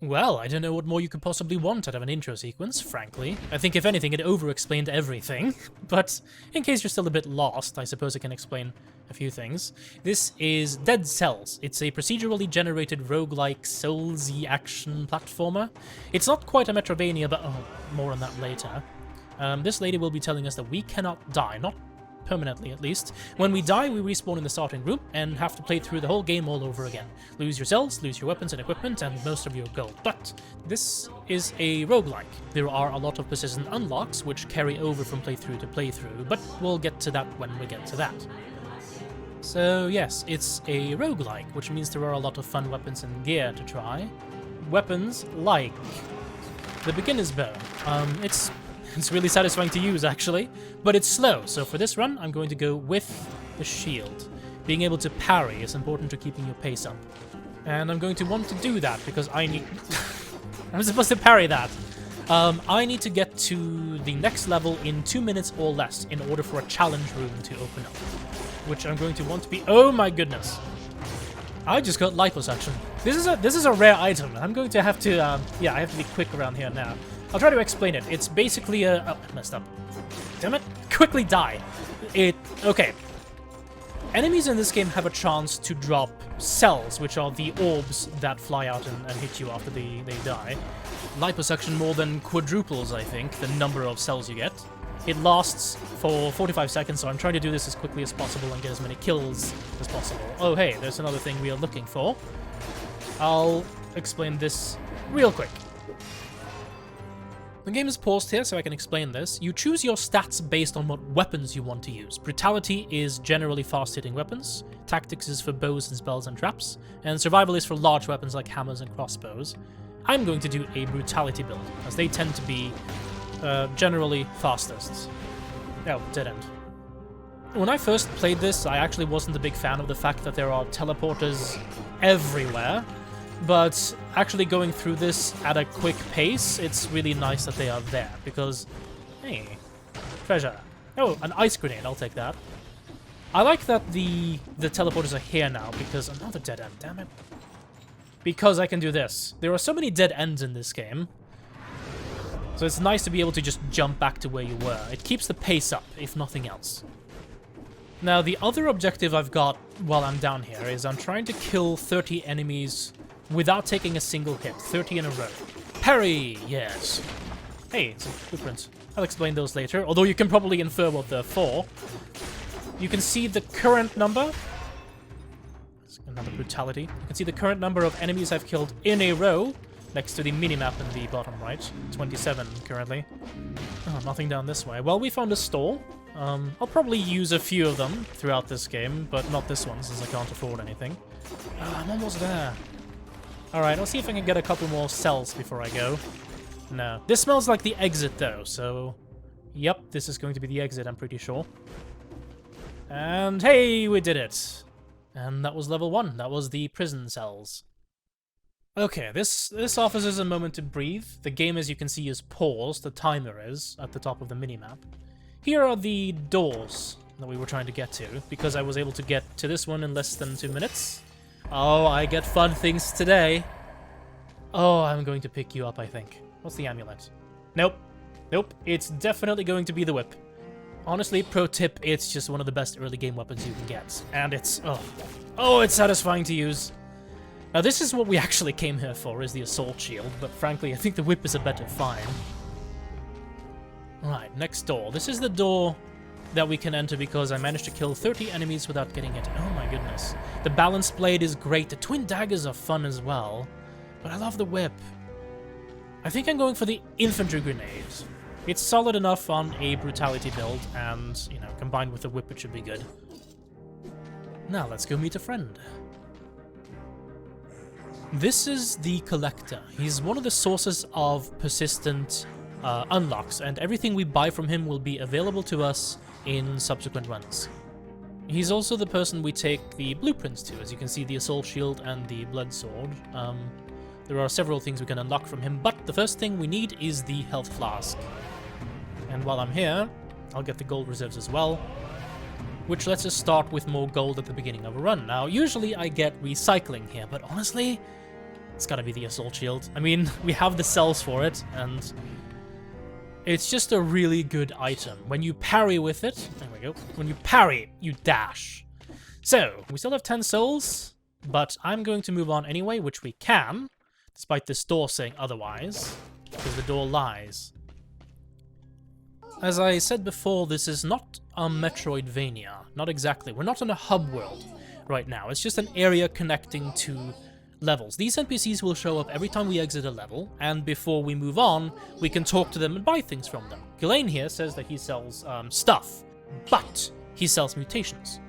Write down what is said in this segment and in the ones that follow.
Well, I don't know what more you could possibly want out of an intro sequence, frankly. I think if anything, it over-explained everything. But in case you're still a bit lost, I suppose I can explain a few things. This is Dead Cells. It's a procedurally generated roguelike Souls-y action platformer. It's not quite a Metroidvania, but more on that later. This lady will be telling us that we cannot die, not permanently at least. When we die, we respawn in the starting room and have to play through the whole game all over again. Lose your cells, lose your weapons and equipment, and most of your gold. But this is a roguelike. There are a lot of persistent unlocks which carry over from playthrough to playthrough, but we'll get to that when we get to that. So yes, it's a roguelike, which means there are a lot of fun weapons and gear to try. Weapons like the beginner's bow. It's really satisfying to use, actually, but it's slow, so for this run, I'm going to go with the shield. Being able to parry is important to keeping your pace up. And I'm going to want to do that, because I need... I'm supposed to parry that. I need to get to the next level in 2 minutes or less in order for a challenge room to open up, which I'm going to want to be... Oh my goodness! I just got liposuction. This is a rare item. I'm going to have to... yeah, I have to be quick around here now. I'll try to explain it. It's basically a... Oh, I messed up. Damn it. Quickly die. Okay. Enemies in this game have a chance to drop cells, which are the orbs that fly out and hit you after they die. Liposuction more than quadruples, I think, the number of cells you get. It lasts for 45 seconds, so I'm trying to do this as quickly as possible and get as many kills as possible. Oh, hey, there's another thing we are looking for. I'll explain this real quick. The game is paused here, so I can explain this. You choose your stats based on what weapons you want to use. Brutality is generally fast-hitting weapons, tactics is for bows and spells and traps, and survival is for large weapons like hammers and crossbows. I'm going to do a brutality build, as they tend to be generally fastest. Oh, dead end. When I first played this, I actually wasn't a big fan of the fact that there are teleporters everywhere. But actually going through this at a quick pace, it's really nice that they are there, because, hey, treasure. Oh, an ice grenade, I'll take that. I like that the teleporters are here now, because another dead end, damn it. Because I can do this. There are so many dead ends in this game, so it's nice to be able to just jump back to where you were. It keeps the pace up, if nothing else. Now, the other objective I've got while I'm down here is I'm trying to kill 30 enemies without taking a single hit, 30 in a row. Parry, yes. Hey, some blueprints. I'll explain those later, although you can probably infer what they're for. You can see the current number. Another brutality. You can see the current number of enemies I've killed in a row, next to the minimap in the bottom right. 27 currently. Oh, nothing down this way. Well, we found a stall. I'll probably use a few of them throughout this game, but not this one, since I can't afford anything. I'm almost there. Alright, I'll see if I can get a couple more cells before I go. No. This smells like the exit, though, so... Yep, this is going to be the exit, I'm pretty sure. And hey, we did it! And that was level 1. That was the prison cells. Okay, this offers us a moment to breathe. The game, as you can see, is paused. The timer is at the top of the minimap. Here are the doors that we were trying to get to, because I was able to get to this one in less than 2 minutes. Oh, I get fun things today. Oh, I'm going to pick you up, I think. What's the amulet? Nope. Nope. It's definitely going to be the whip. Honestly, pro tip, it's just one of the best early game weapons you can get. And it's... Oh, it's satisfying to use. Now, this is what we actually came here for, is the assault shield. But frankly, I think the whip is a better find. Alright, next door. This is the door that we can enter because I managed to kill 30 enemies without getting hit. Oh my goodness. The balanced blade is great. The twin daggers are fun as well. But I love the whip. I think I'm going for the infantry grenade. It's solid enough on a brutality build, and, you know, combined with the whip, it should be good. Now, let's go meet a friend. This is the Collector. He's one of the sources of persistent unlocks, and everything we buy from him will be available to us in subsequent runs. He's also the person we take the blueprints to, as you can see, the assault shield and the blood sword. There are several things we can unlock from him, but the first thing we need is the health flask. And while I'm here, I'll get the gold reserves as well, which lets us start with more gold at the beginning of a run. Now, usually I get recycling here, but honestly, It's gotta be the assault shield. I mean, we have the cells for it, and it's just a really good item. When you parry with it, there we go. When you parry, you dash. So, we still have 10 souls, but I'm going to move on anyway, which we can, despite this door saying otherwise, because the door lies. As I said before, this is not a Metroidvania. Not exactly. We're not in a hub world right now. It's just an area connecting to levels. These NPCs will show up every time we exit a level, and before we move on, we can talk to them and buy things from them. Ghislaine here says that he sells stuff, but he sells mutations.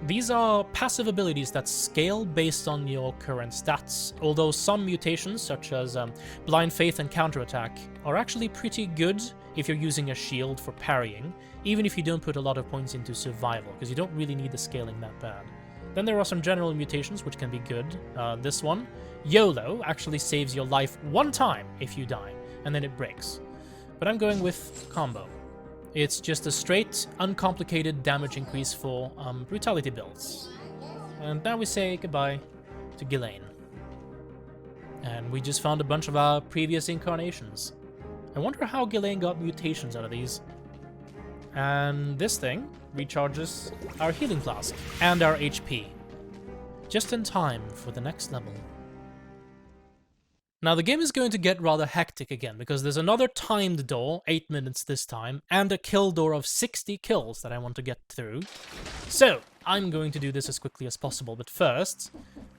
These are passive abilities that scale based on your current stats, although some mutations, such as Blind Faith and Counterattack, are actually pretty good if you're using a shield for parrying, even if you don't put a lot of points into survival, because you don't really need the scaling that bad. Then there are some general mutations which can be good. This one, YOLO, actually saves your life one time if you die, and then it breaks. But I'm going with Combo. It's just a straight, uncomplicated damage increase for brutality builds. And now we say goodbye to Ghislaine. And we just found a bunch of our previous incarnations. I wonder how Ghislaine got mutations out of these. And this thing recharges our healing flask and our HP. Just in time for the next level. Now the game is going to get rather hectic again, because there's another timed door, 8 minutes this time, and a kill door of 60 kills that I want to get through. So, I'm going to do this as quickly as possible, but first,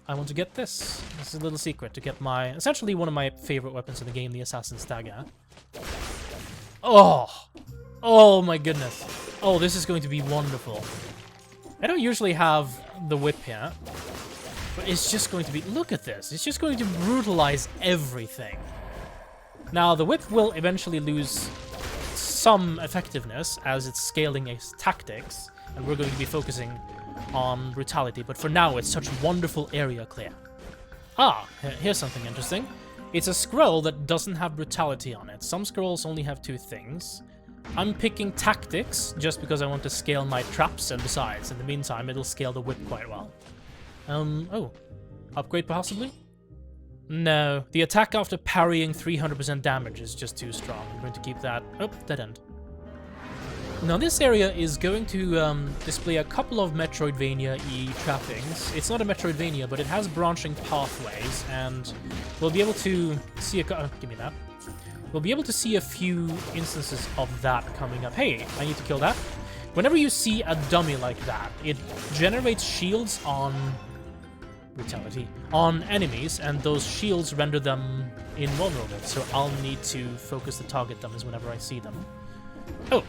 I want to get this. This is a little secret to get my, essentially one of my favorite weapons in the game, the Assassin's Dagger. Oh! Oh my goodness. Oh, this is going to be wonderful. I don't usually have the whip here, but it's just going to be... Look at this. It's just going to brutalize everything. Now, the whip will eventually lose some effectiveness as it's scaling its tactics, and we're going to be focusing on brutality, but for now, it's such wonderful area clear. Ah, here's something interesting. It's a scroll that doesn't have brutality on it. Some scrolls only have 2 things. I'm picking tactics just because I want to scale my traps, and besides, in the meantime, it'll scale the whip quite well. Oh. Upgrade possibly? No. The attack after parrying 300% damage is just too strong. I'm going to keep that. Oh, dead end. Now this area is going to display a couple of Metroidvania-y trappings. It's not a Metroidvania, but it has branching pathways, and we'll be able to see give me that. We'll be able to see a few instances of that coming up. Hey, I need to kill that. Whenever you see a dummy like that, it generates shields on brutality on enemies, and those shields render them invulnerable, so I'll need to focus to target them as whenever I see them. Oh,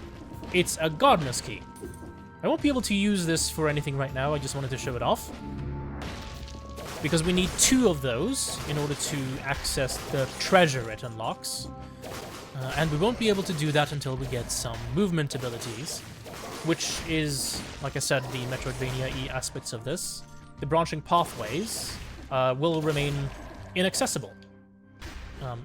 it's a Gardener's Key. I won't be able to use this for anything right now, I just wanted to show it off. Because we need 2 of those in order to access the treasure it unlocks. And we won't be able to do that until we get some movement abilities, which is, like I said, the Metroidvania-y aspects of this. The branching pathways will remain inaccessible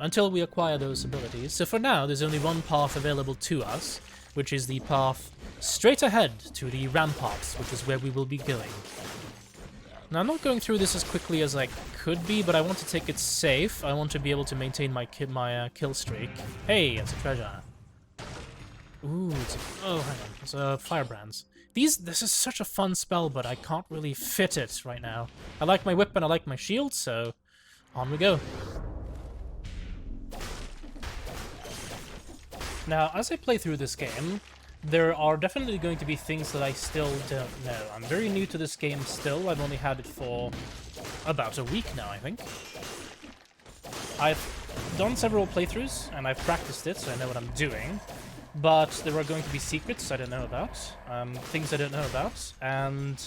until we acquire those abilities. So for now, there's only one path available to us, which is the path straight ahead to the ramparts, which is where we will be going. Now, I'm not going through this as quickly as I could be, but I want to take it safe. I want to be able to maintain my kill streak. Hey, it's a treasure. Ooh, hang on. It's a firebrands. This is such a fun spell, but I can't really fit it right now. I like my whip and I like my shield, so on we go. Now, as I play through this game, there are definitely going to be things that I still don't know. I'm very new to this game still. I've only had it for about a week now, I think. I've done several playthroughs, and I've practiced it, so I know what I'm doing. But there are going to be secrets I don't know about, things I don't know about, and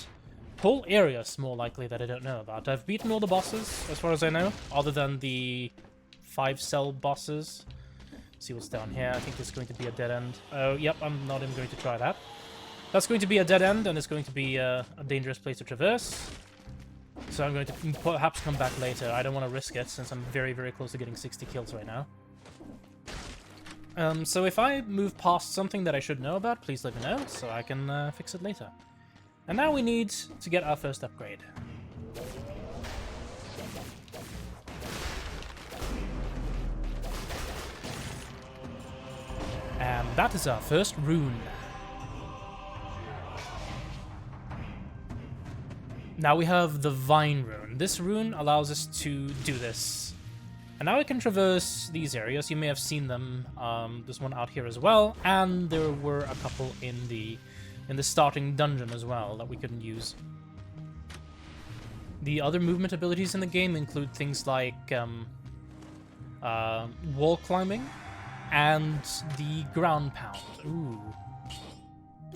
whole areas, more likely, that I don't know about. I've beaten all the bosses, as far as I know, other than the 5-cell bosses. See what's down here. I think there's going to be a dead end. Oh, yep, I'm not even going to try that. That's going to be a dead end, and it's going to be a dangerous place to traverse. So I'm going to perhaps come back later. I don't want to risk it, since I'm very, very close to getting 60 kills right now. So if I move past something that I should know about, please let me know, so I can fix it later. And now we need to get our first upgrade. that is our first rune. Now we have the Vine rune. This rune allows us to do this. And now we can traverse these areas. You may have seen them. There's one out here as well, and there were a couple in the starting dungeon as well that we couldn't use. The other movement abilities in the game include things like wall climbing and the ground pound. Ooh.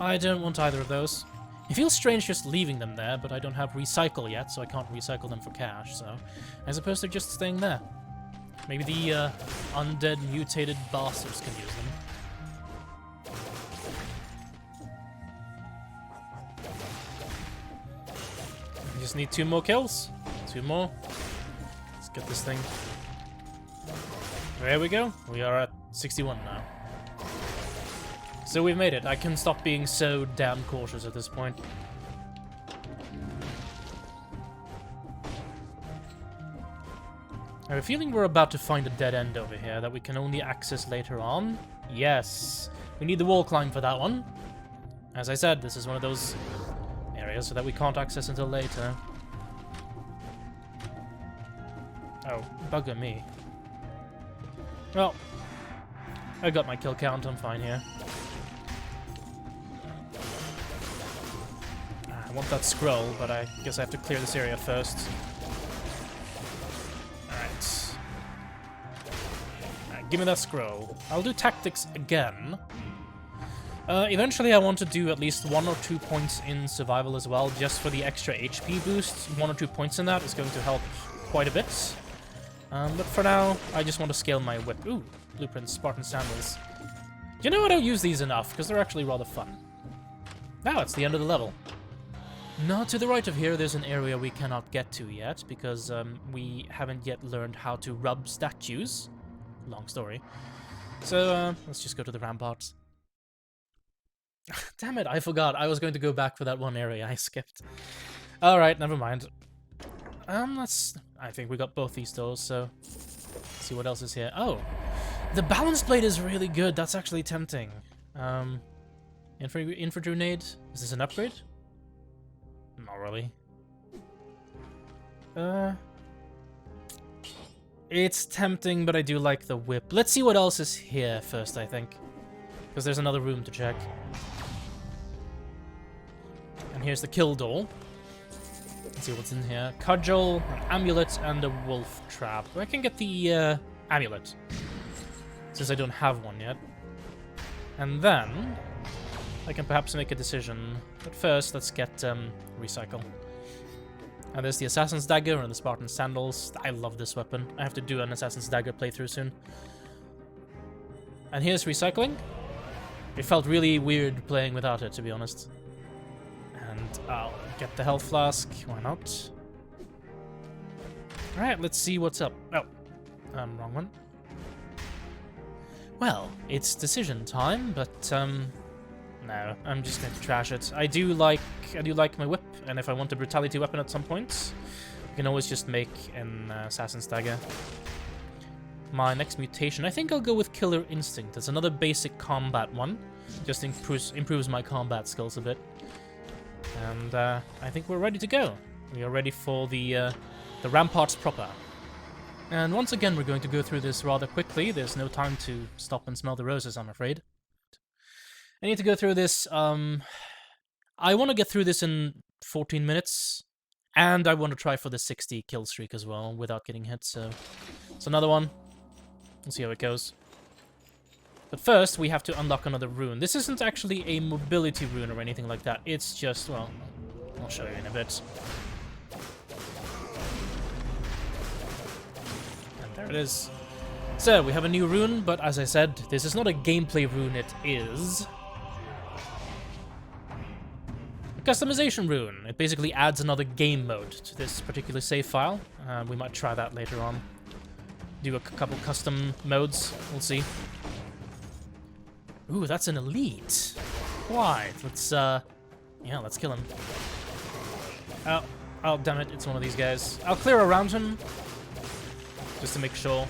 I don't want either of those. It feels strange just leaving them there, but I don't have recycle yet, so I can't recycle them for cash, so I suppose they're just staying there. Maybe the undead mutated bastards can use them. We just need 2 more kills. 2 more. Let's get this thing. There we go. We are at 61 now. So we've made it. I can stop being so damn cautious at this point. I have a feeling we're about to find a dead end over here that we can only access later on. Yes. We need the wall climb for that one. As I said, this is one of those areas so that we can't access until later. Oh, bugger me. Well, I got my kill count. I'm fine here. I want that scroll, but I guess I have to clear this area first. Alright. Alright, give me that scroll. I'll do tactics again. Eventually I want to do at least 1 or 2 points in survival as well, just for the extra HP boost. 1 or 2 points in that is going to help quite a bit. But for now, I just want to scale my whip. Ooh, blueprints, Spartan sandals. You know, I don't use these enough, because they're actually rather fun. Now it's the end of the level. Now, to the right of here, there's an area we cannot get to yet, because we haven't yet learned how to rub statues. Long story. So, let's just go to the ramparts. Damn it, I forgot. I was going to go back for that one area I skipped. Alright, never mind. I think we got both these doors, so... Let's see what else is here. Oh! The balance blade is really good. That's actually tempting. Infantry grenade? Is this an upgrade? Not really. It's tempting, but I do like the whip. Let's see what else is here first, I think. Because there's another room to check. And here's the kill door. Let's see what's in here. Cudgel, an amulet, and a wolf trap. I can get the amulet, since I don't have one yet. And then I can perhaps make a decision. But first, let's get recycle. And there's the Assassin's Dagger and the Spartan Sandals. I love this weapon. I have to do an Assassin's Dagger playthrough soon. And here's recycling. It felt really weird playing without it, to be honest. And I'll get the health flask. Why not? Alright, let's see what's up. Oh, wrong one. Well, it's decision time, but no, I'm just going to trash it. I do like my whip, and if I want a brutality weapon at some point, I can always just make an Assassin's Dagger. My next mutation, I think I'll go with Killer Instinct. It's another basic combat one. Just improves my combat skills a bit. And I think we're ready to go. We are ready for the ramparts proper. And once again, we're going to go through this rather quickly. There's no time to stop and smell the roses, I'm afraid. I need to go through this. I want to get through this in 14 minutes. And I want to try for the 60 kill streak as well, without getting hit. So it's another one. We'll see how it goes. But first, we have to unlock another rune. This isn't actually a mobility rune or anything like that. It's just, well, I'll show you in a bit. And there it is. So, we have a new rune, but as I said, this is not a gameplay rune, it is a customization rune. It basically adds another game mode to this particular save file. We might try that later on. Do a couple custom modes, we'll see. Ooh, that's an elite. Why? Let's, yeah, let's kill him. Oh, damn it, it's one of these guys. I'll clear around him, just to make sure.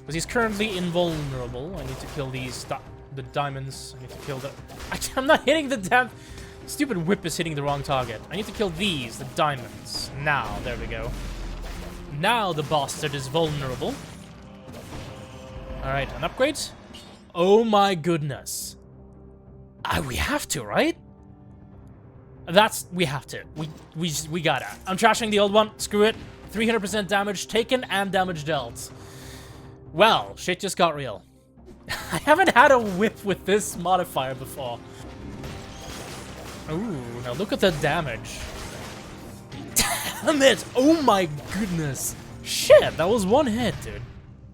Because he's currently invulnerable. I need to kill these the diamonds. I need to kill the... I'm not hitting the damn... Stupid whip is hitting the wrong target. I need to kill these, the diamonds. Now, there we go. Now the bastard is vulnerable. Alright, an upgrade. Oh my goodness. We have to, right? We have to. We gotta. I'm trashing the old one. Screw it. 300% damage taken and damage dealt. Well, shit just got real. I haven't had a whip with this modifier before. Ooh, now look at the damage. Damn it! Oh my goodness. Shit, that was one hit, dude.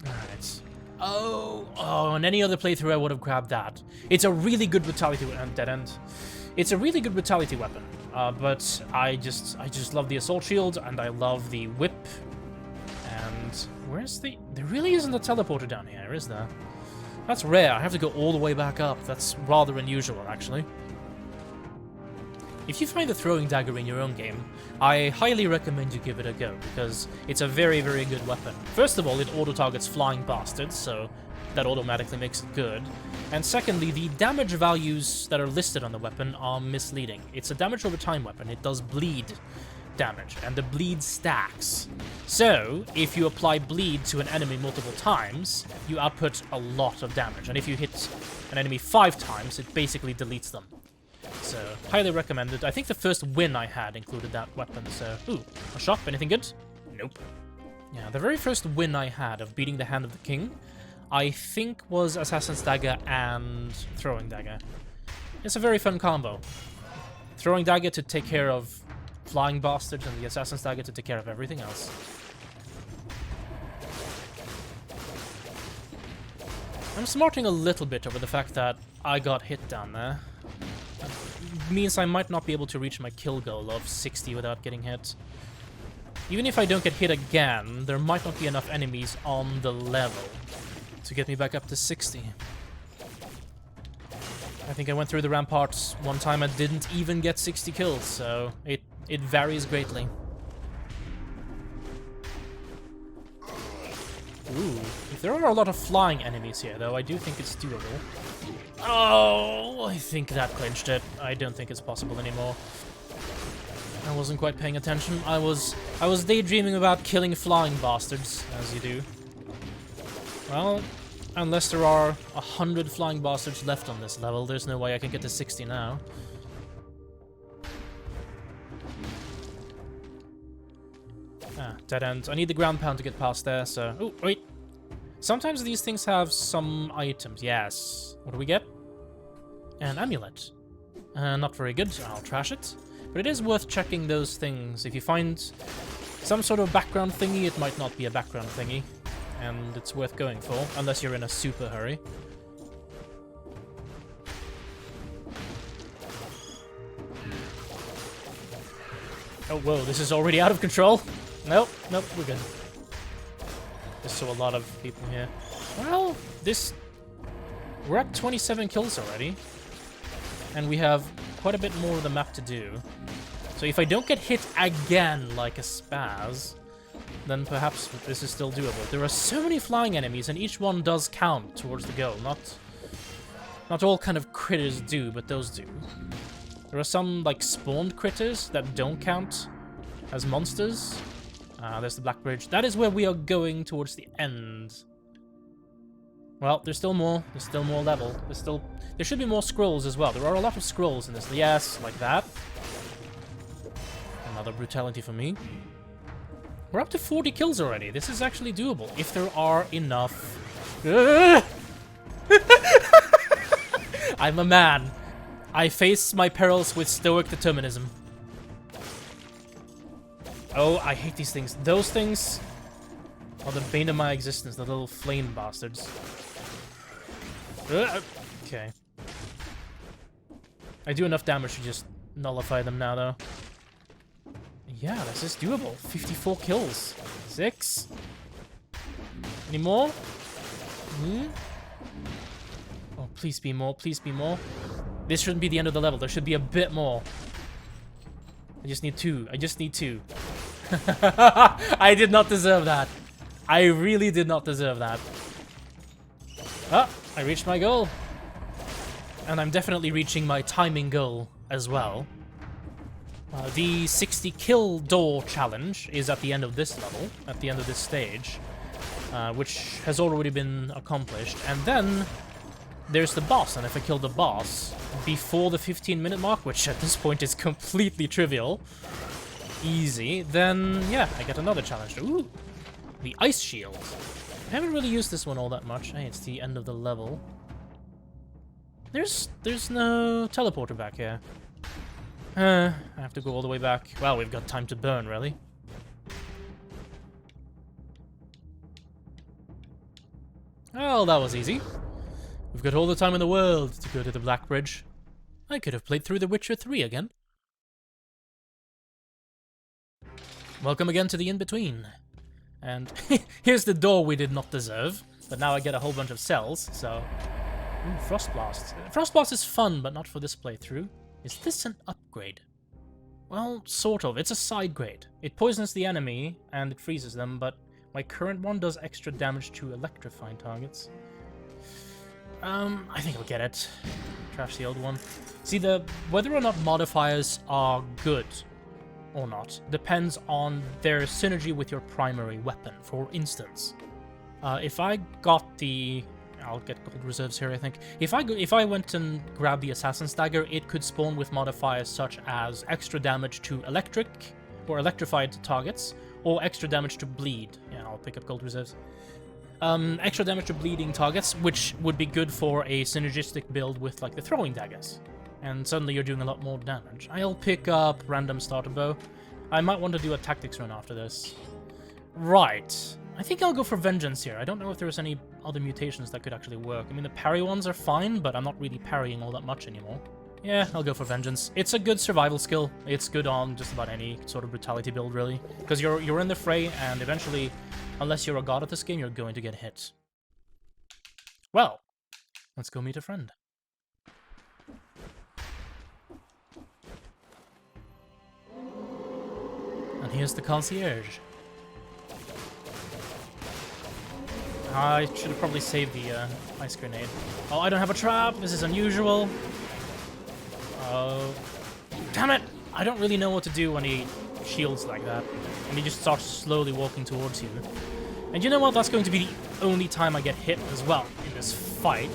Alright. Oh, in any other playthrough I would have grabbed that. It's a really good brutality weapon. Dead end. It's a really good brutality weapon. But I just love the assault shield, and I love the whip. And where's the... There really isn't a teleporter down here, is there? That's rare. I have to go all the way back up. That's rather unusual, actually. If you find the throwing dagger in your own game, I highly recommend you give it a go, because it's a very, very good weapon. First of all, it auto-targets flying bastards, so that automatically makes it good. And secondly, the damage values that are listed on the weapon are misleading. It's a damage over time weapon. It does bleed damage, and the bleed stacks. So, if you apply bleed to an enemy multiple times, you output a lot of damage. And if you hit an enemy 5 times, it basically deletes them. So, highly recommended. I think the first win I had included that weapon, so... Ooh, a shop, anything good? Nope. Yeah, the very first win I had of beating the Hand of the King, I think was Assassin's Dagger and Throwing Dagger. It's a very fun combo. Throwing Dagger to take care of flying bastards, and the Assassin's Dagger to take care of everything else. I'm smarting a little bit over the fact that I got hit down there. Means I might not be able to reach my kill goal of 60 without getting hit. Even if I don't get hit again, there might not be enough enemies on the level to get me back up to 60. I think I went through the ramparts one time and didn't even get 60 kills, so it varies greatly. Ooh, if there are a lot of flying enemies here, though, I do think it's doable. Oh, I think that clinched it. I don't think it's possible anymore. I wasn't quite paying attention. I was daydreaming about killing flying bastards, as you do. Well, unless there are 100 flying bastards left on this level, there's no way I can get to 60 now. Ah, dead end. I need the ground pound to get past there, so... Oh, wait. Sometimes these things have some items. Yes. What do we get? An amulet. Not very good. I'll trash it. But it is worth checking those things. If you find some sort of background thingy, it might not be a background thingy. And it's worth going for, unless you're in a super hurry. Oh, whoa, this is already out of control. Nope, we're good. Just saw a lot of people here. Well, we're at 27 kills already. And we have quite a bit more of the map to do. So if I don't get hit again like a spaz, then perhaps this is still doable. There are so many flying enemies, and each one does count towards the goal. Not all kind of critters do, but those do. There are some, like, spawned critters that don't count as monsters. There's the Black Bridge. That is where we are going towards the end. Well, there's still more. There's still more level. There should be more scrolls as well. There are a lot of scrolls in this. Yes, like that. Another brutality for me. We're up to 40 kills already. This is actually doable, if there are enough. I'm a man. I face my perils with stoic determinism. Oh, I hate these things. Those things are the bane of my existence, the little flame bastards. Okay. I do enough damage to just nullify them now, though. Yeah, this is doable. 54 kills. 6. Any more? Oh, please be more. Please be more. This shouldn't be the end of the level. There should be a bit more. I just need 2. I just need 2. I did not deserve that. I really did not deserve that. Ah, I reached my goal. And I'm definitely reaching my timing goal as well. The 60 kill door challenge is at the end of this level, at the end of this stage, which has already been accomplished. And then there's the boss, and if I kill the boss before the 15-minute mark, which at this point is completely trivial, easy, then yeah, I get another challenge. Ooh, the ice shield. I haven't really used this one all that much. Hey, it's the end of the level. There's no teleporter back here. I have to go all the way back. Well, we've got time to burn, really. Well, that was easy. We've got all the time in the world to go to the Black Bridge. I could have played through The Witcher 3 again. Welcome again to the In-Between. And here's the door we did not deserve, but now I get a whole bunch of cells, so... Ooh, Frost Blast. Frost Blast is fun, but not for this playthrough. Is this an upgrade? Well, sort of. It's a side grade. It poisons the enemy, and it freezes them, but my current one does extra damage to electrifying targets. I think I'll get it. Trash the old one. See, whether or not modifiers are good or not depends on their synergy with your primary weapon. For instance, if I got the... I'll get gold reserves here, I think. If I went and grabbed the Assassin's Dagger, it could spawn with modifiers such as extra damage to electric or electrified targets, or extra damage to bleed. Yeah, I'll pick up gold reserves. Extra damage to bleeding targets, which would be good for a synergistic build with, like, the throwing daggers. And suddenly you're doing a lot more damage. I'll pick up random starter bow. I might want to do a tactics run after this. Right. I think I'll go for Vengeance here. I don't know if there's any other mutations that could actually work. I mean, the parry ones are fine, but I'm not really parrying all that much anymore. Yeah, I'll go for Vengeance. It's a good survival skill. It's good on just about any sort of brutality build, really. Because you're in the fray, and eventually, unless you're a god at this game, you're going to get hit. Well, let's go meet a friend. And here's the concierge. I should have probably saved the ice grenade. Oh, I don't have a trap. This is unusual. Oh, damn it! I don't really know what to do when he shields like that. And he just starts slowly walking towards you. And you know what? That's going to be the only time I get hit as well in this fight.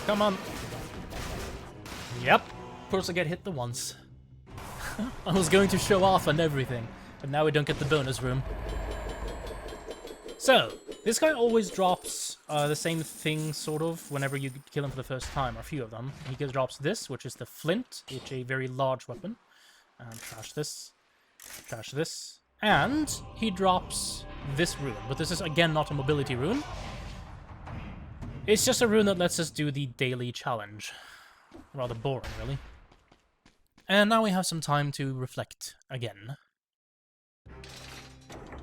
Come on. Yep. Of course I get hit the once. I was going to show off and everything. But now we don't get the bonus room. So, this guy always drops the same thing, sort of, whenever you kill him for the first time, or a few of them. He drops this, which is the flint. It's a very large weapon. And trash this. Trash this. And he drops this rune. But this is, again, not a mobility rune. It's just a rune that lets us do the daily challenge. Rather boring, really. And now we have some time to reflect again.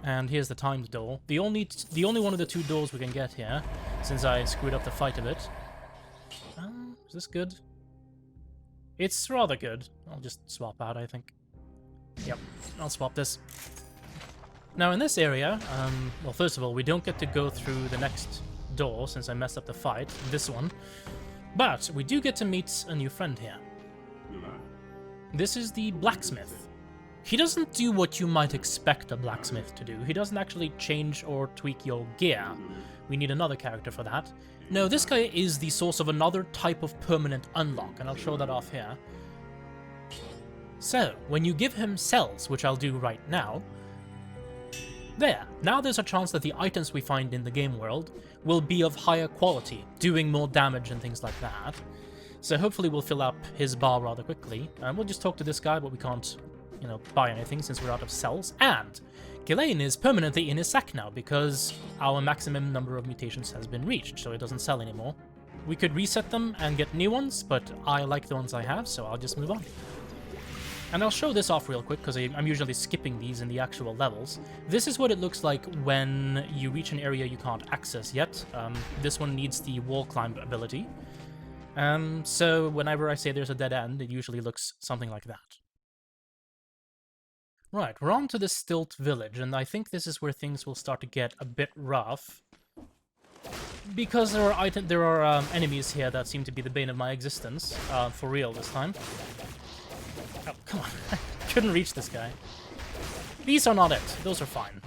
And here's the timed door. The only one of the two doors we can get here, since I screwed up the fight a bit. Is this good? It's rather good. I'll just swap out, I think. Yep, I'll swap this. Now in this area, well, first of all, we don't get to go through the next door, since I messed up the fight, this one. But we do get to meet a new friend here. This is the blacksmith. He doesn't do what you might expect a blacksmith to do. He doesn't actually change or tweak your gear. We need another character for that. No, this guy is the source of another type of permanent unlock, and I'll show that off here. So, when you give him cells, which I'll do right now, now there's a chance that the items we find in the game world will be of higher quality, doing more damage and things like that. So hopefully we'll fill up his bar rather quickly. We'll just talk to this guy, but we can't, you know, buy anything since we're out of cells. And Ghislaine is permanently in his sack now because our maximum number of mutations has been reached, so it doesn't sell anymore. We could reset them and get new ones, but I like the ones I have, so I'll just move on. And I'll show this off real quick because I'm usually skipping these in the actual levels. This is what it looks like when you reach an area you can't access yet. This one needs the wall climb ability. So whenever I say there's a dead end, it usually looks something like that. Right, we're on to the Stilt Village, and I think this is where things will start to get a bit rough. because there are enemies here that seem to be the bane of my existence, for real this time. Oh, come on. I couldn't reach this guy. These are not it. Those are fine.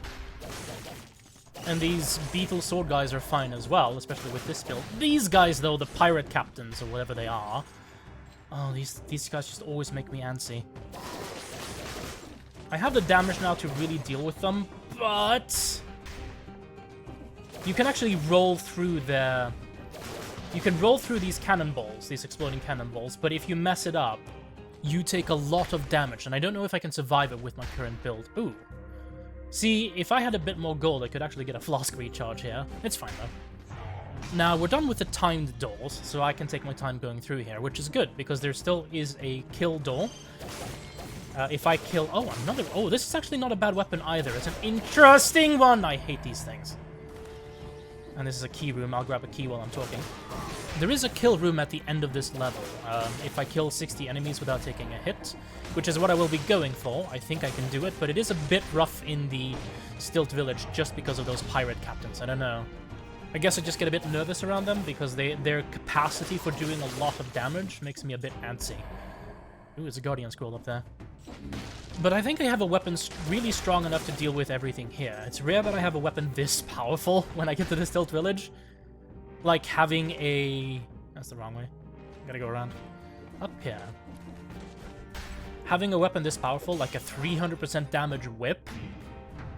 And these beetle sword guys are fine as well, especially with this build. These guys, though, the pirate captains, or whatever they are... Oh, these guys just always make me antsy. I have the damage now to really deal with them, but... You can actually roll through the... You can roll through these cannonballs, these exploding cannonballs, but if you mess it up, you take a lot of damage, and I don't know if I can survive it with my current build. Ooh. See, if I had a bit more gold, I could actually get a flask recharge here. It's fine, though. Now, we're done with the timed doors, so I can take my time going through here, which is good, because there still is a kill door. If I kill... Oh, another... Oh, this is actually not a bad weapon either. It's an interesting one! I hate these things. And this is a key room. I'll grab a key while I'm talking. There is a kill room at the end of this level. If I kill 60 enemies without taking a hit, which is what I will be going for, I think I can do it, but it is a bit rough in the Stilt Village just because of those pirate captains. I don't know. I guess I just get a bit nervous around them because their capacity for doing a lot of damage makes me a bit antsy. Ooh, there's a Guardian Scroll up there. But I think I have a weapon really strong enough to deal with everything here. It's rare that I have a weapon this powerful when I get to the Stilt Village. Like having a... That's the wrong way. Gotta go around. Up here. Having a weapon this powerful, like a 300% damage whip,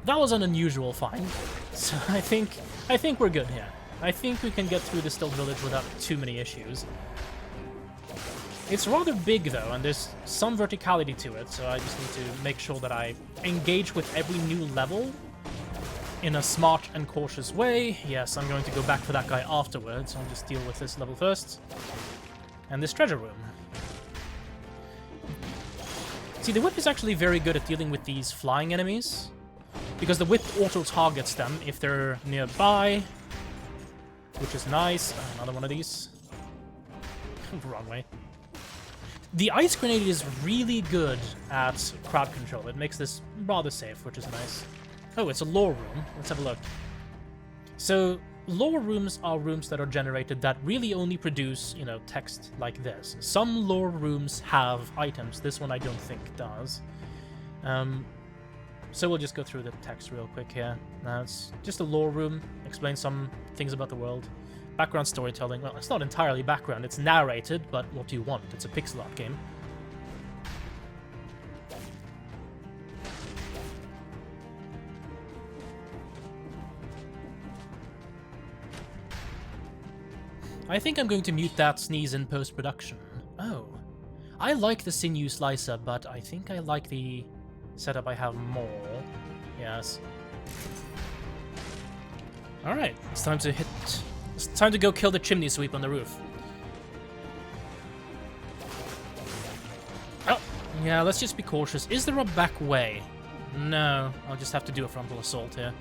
that was an unusual find. So I think we're good here. I think we can get through the Stilt Village without too many issues. It's rather big, though, and there's some verticality to it, so I just need to make sure that I engage with every new level in a smart and cautious way. Yes, I'm going to go back for that guy afterwards. I'll just deal with this level first. And this treasure room. See, the whip is actually very good at dealing with these flying enemies, because the whip auto-targets them if they're nearby, which is nice. Another one of these. Wrong way. The ice grenade is really good at crowd control. It makes this rather safe, which is nice. Oh, it's a lore room. Let's have a look. So, lore rooms are rooms that are generated that really only produce, you know, text like this. Some lore rooms have items. This one I don't think does. So we'll just go through the text real quick here. Now, it's just a lore room. Explain some things about the world. Background storytelling. Well, it's not entirely background. It's narrated, but what do you want? It's a pixel art game. I think I'm going to mute that sneeze in post-production. Oh. I like the sinew slicer, but I think I like the setup I have more. Yes. Alright, it's time to hit... It's time to go kill the chimney sweep on the roof. Oh, yeah, let's just be cautious. Is there a back way? No, I'll just have to do a frontal assault here.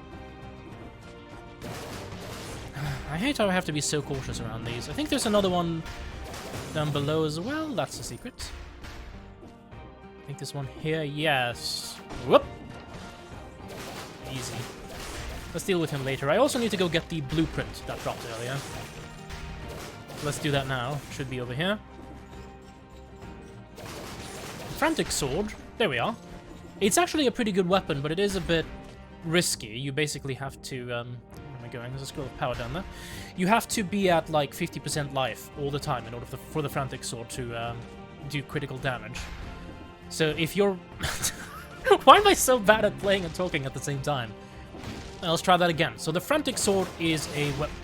I hate how I have to be so cautious around these. I think there's another one down below as well. That's a secret. I think this one here, yes. Whoop! Easy. Let's deal with him later. I also need to go get the blueprint that dropped earlier. Let's do that now. Should be over here. Frantic Sword. There we are. It's actually a pretty good weapon, but it is a bit risky. You basically have to... where am I going? There's a scroll of power down there. You have to be at like 50% life all the time in order for the Frantic Sword to do critical damage. So if you're... Why am I so bad at playing and talking at the same time? Let's try that again. So the Frantic Sword is a weapon.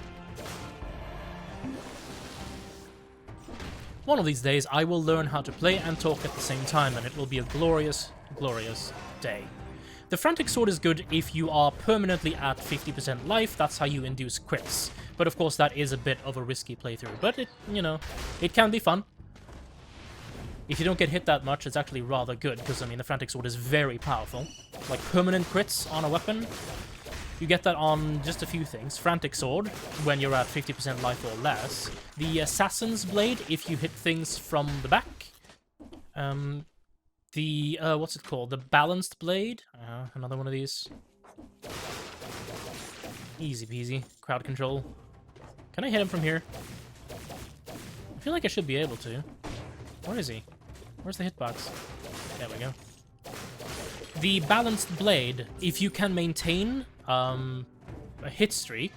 One of these days, I will learn how to play and talk at the same time, and it will be a glorious, glorious day. The Frantic Sword is good if you are permanently at 50% life. That's how you induce crits. But of course, that is a bit of a risky playthrough. But it, you know, it can be fun. If you don't get hit that much, it's actually rather good, because, I mean, the Frantic Sword is very powerful. Like, permanent crits on a weapon. You get that on just a few things. Frantic Sword, when you're at 50% life or less. The Assassin's Blade, if you hit things from the back. What's it called? The Balanced Blade. Another one of these. Easy peasy. Crowd control. Can I hit him from here? I feel like I should be able to. Where is he? Where's the hitbox? There we go. The balanced blade, if you can maintain a hit streak,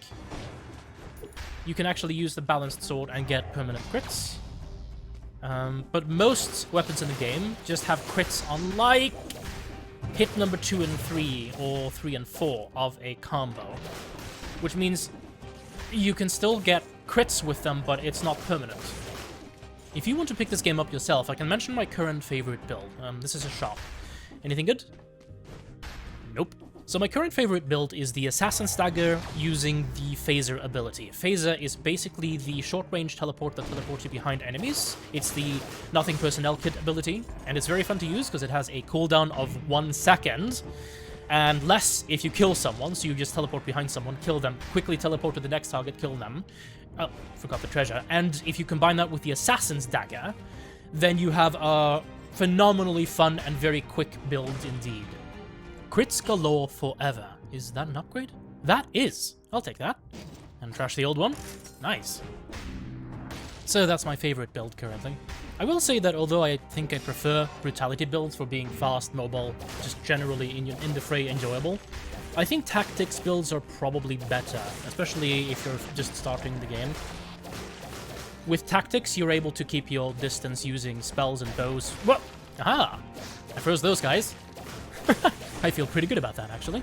you can actually use the balanced sword and get permanent crits. But most weapons in the game just have crits on, like, hit number 2 and 3, or 3 and 4 of a combo. Which means you can still get crits with them, but it's not permanent. If you want to pick this game up yourself, I can mention my current favorite build. This is a shop. Anything good? Nope. So my current favorite build is the Assassin's Dagger using the Phaser ability. Phaser is basically the short-range teleport that teleports you behind enemies. It's the Nothing Personnel Kit ability, and it's very fun to use because it has a cooldown of 1 second, and less if you kill someone, so you just teleport behind someone, kill them, quickly teleport to the next target, kill them. Oh, forgot the treasure. And if you combine that with the Assassin's Dagger, then you have a phenomenally fun and very quick build indeed. Crits galore forever. Is that an upgrade? That is. I'll take that. And trash the old one. Nice. So that's my favorite build currently. I will say that although I think I prefer brutality builds for being fast, mobile, just generally in the fray enjoyable, I think tactics builds are probably better, especially if you're just starting the game. With tactics, you're able to keep your distance using spells and bows. Whoa! Aha! I froze those guys. I feel pretty good about that, actually.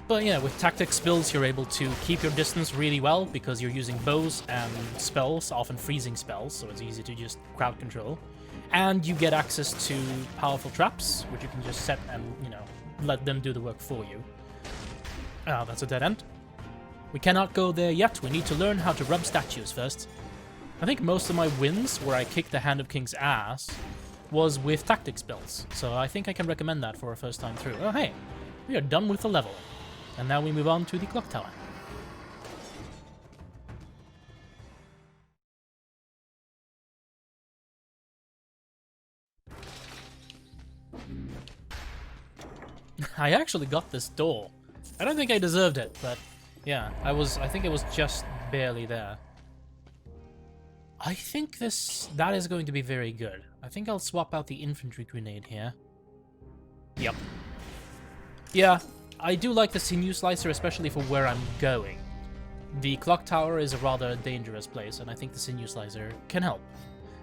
But yeah, with tactics builds, you're able to keep your distance really well because you're using bows and spells, often freezing spells, so it's easy to just crowd control. And you get access to powerful traps, which you can just set and, you know, let them do the work for you. Oh, that's a dead end. We cannot go there yet. We need to learn how to rub statues first. I think most of my wins, where I kicked the Hand of King's ass, was with tactics builds, so I think I can recommend that for a first time through. Oh, hey, we are done with the level. And now we move on to the clock tower. I actually got this door. I don't think I deserved it, but yeah, I think it was just barely there. I think that is going to be very good. I think I'll swap out the infantry grenade here. Yep. Yeah, I do like the sinew slicer, especially for where I'm going. The clock tower is a rather dangerous place, and I think the sinew slicer can help.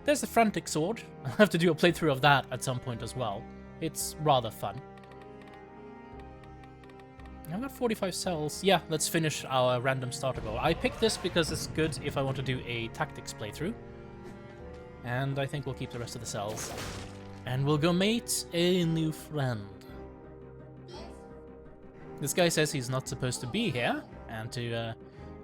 There's the frantic sword. I'll have to do a playthrough of that at some point as well. It's rather fun. I've got 45 cells. Yeah, let's finish our random starter goal. I picked this because it's good if I want to do a tactics playthrough. And I think we'll keep the rest of the cells. And we'll go mate a new friend. This guy says he's not supposed to be here, and to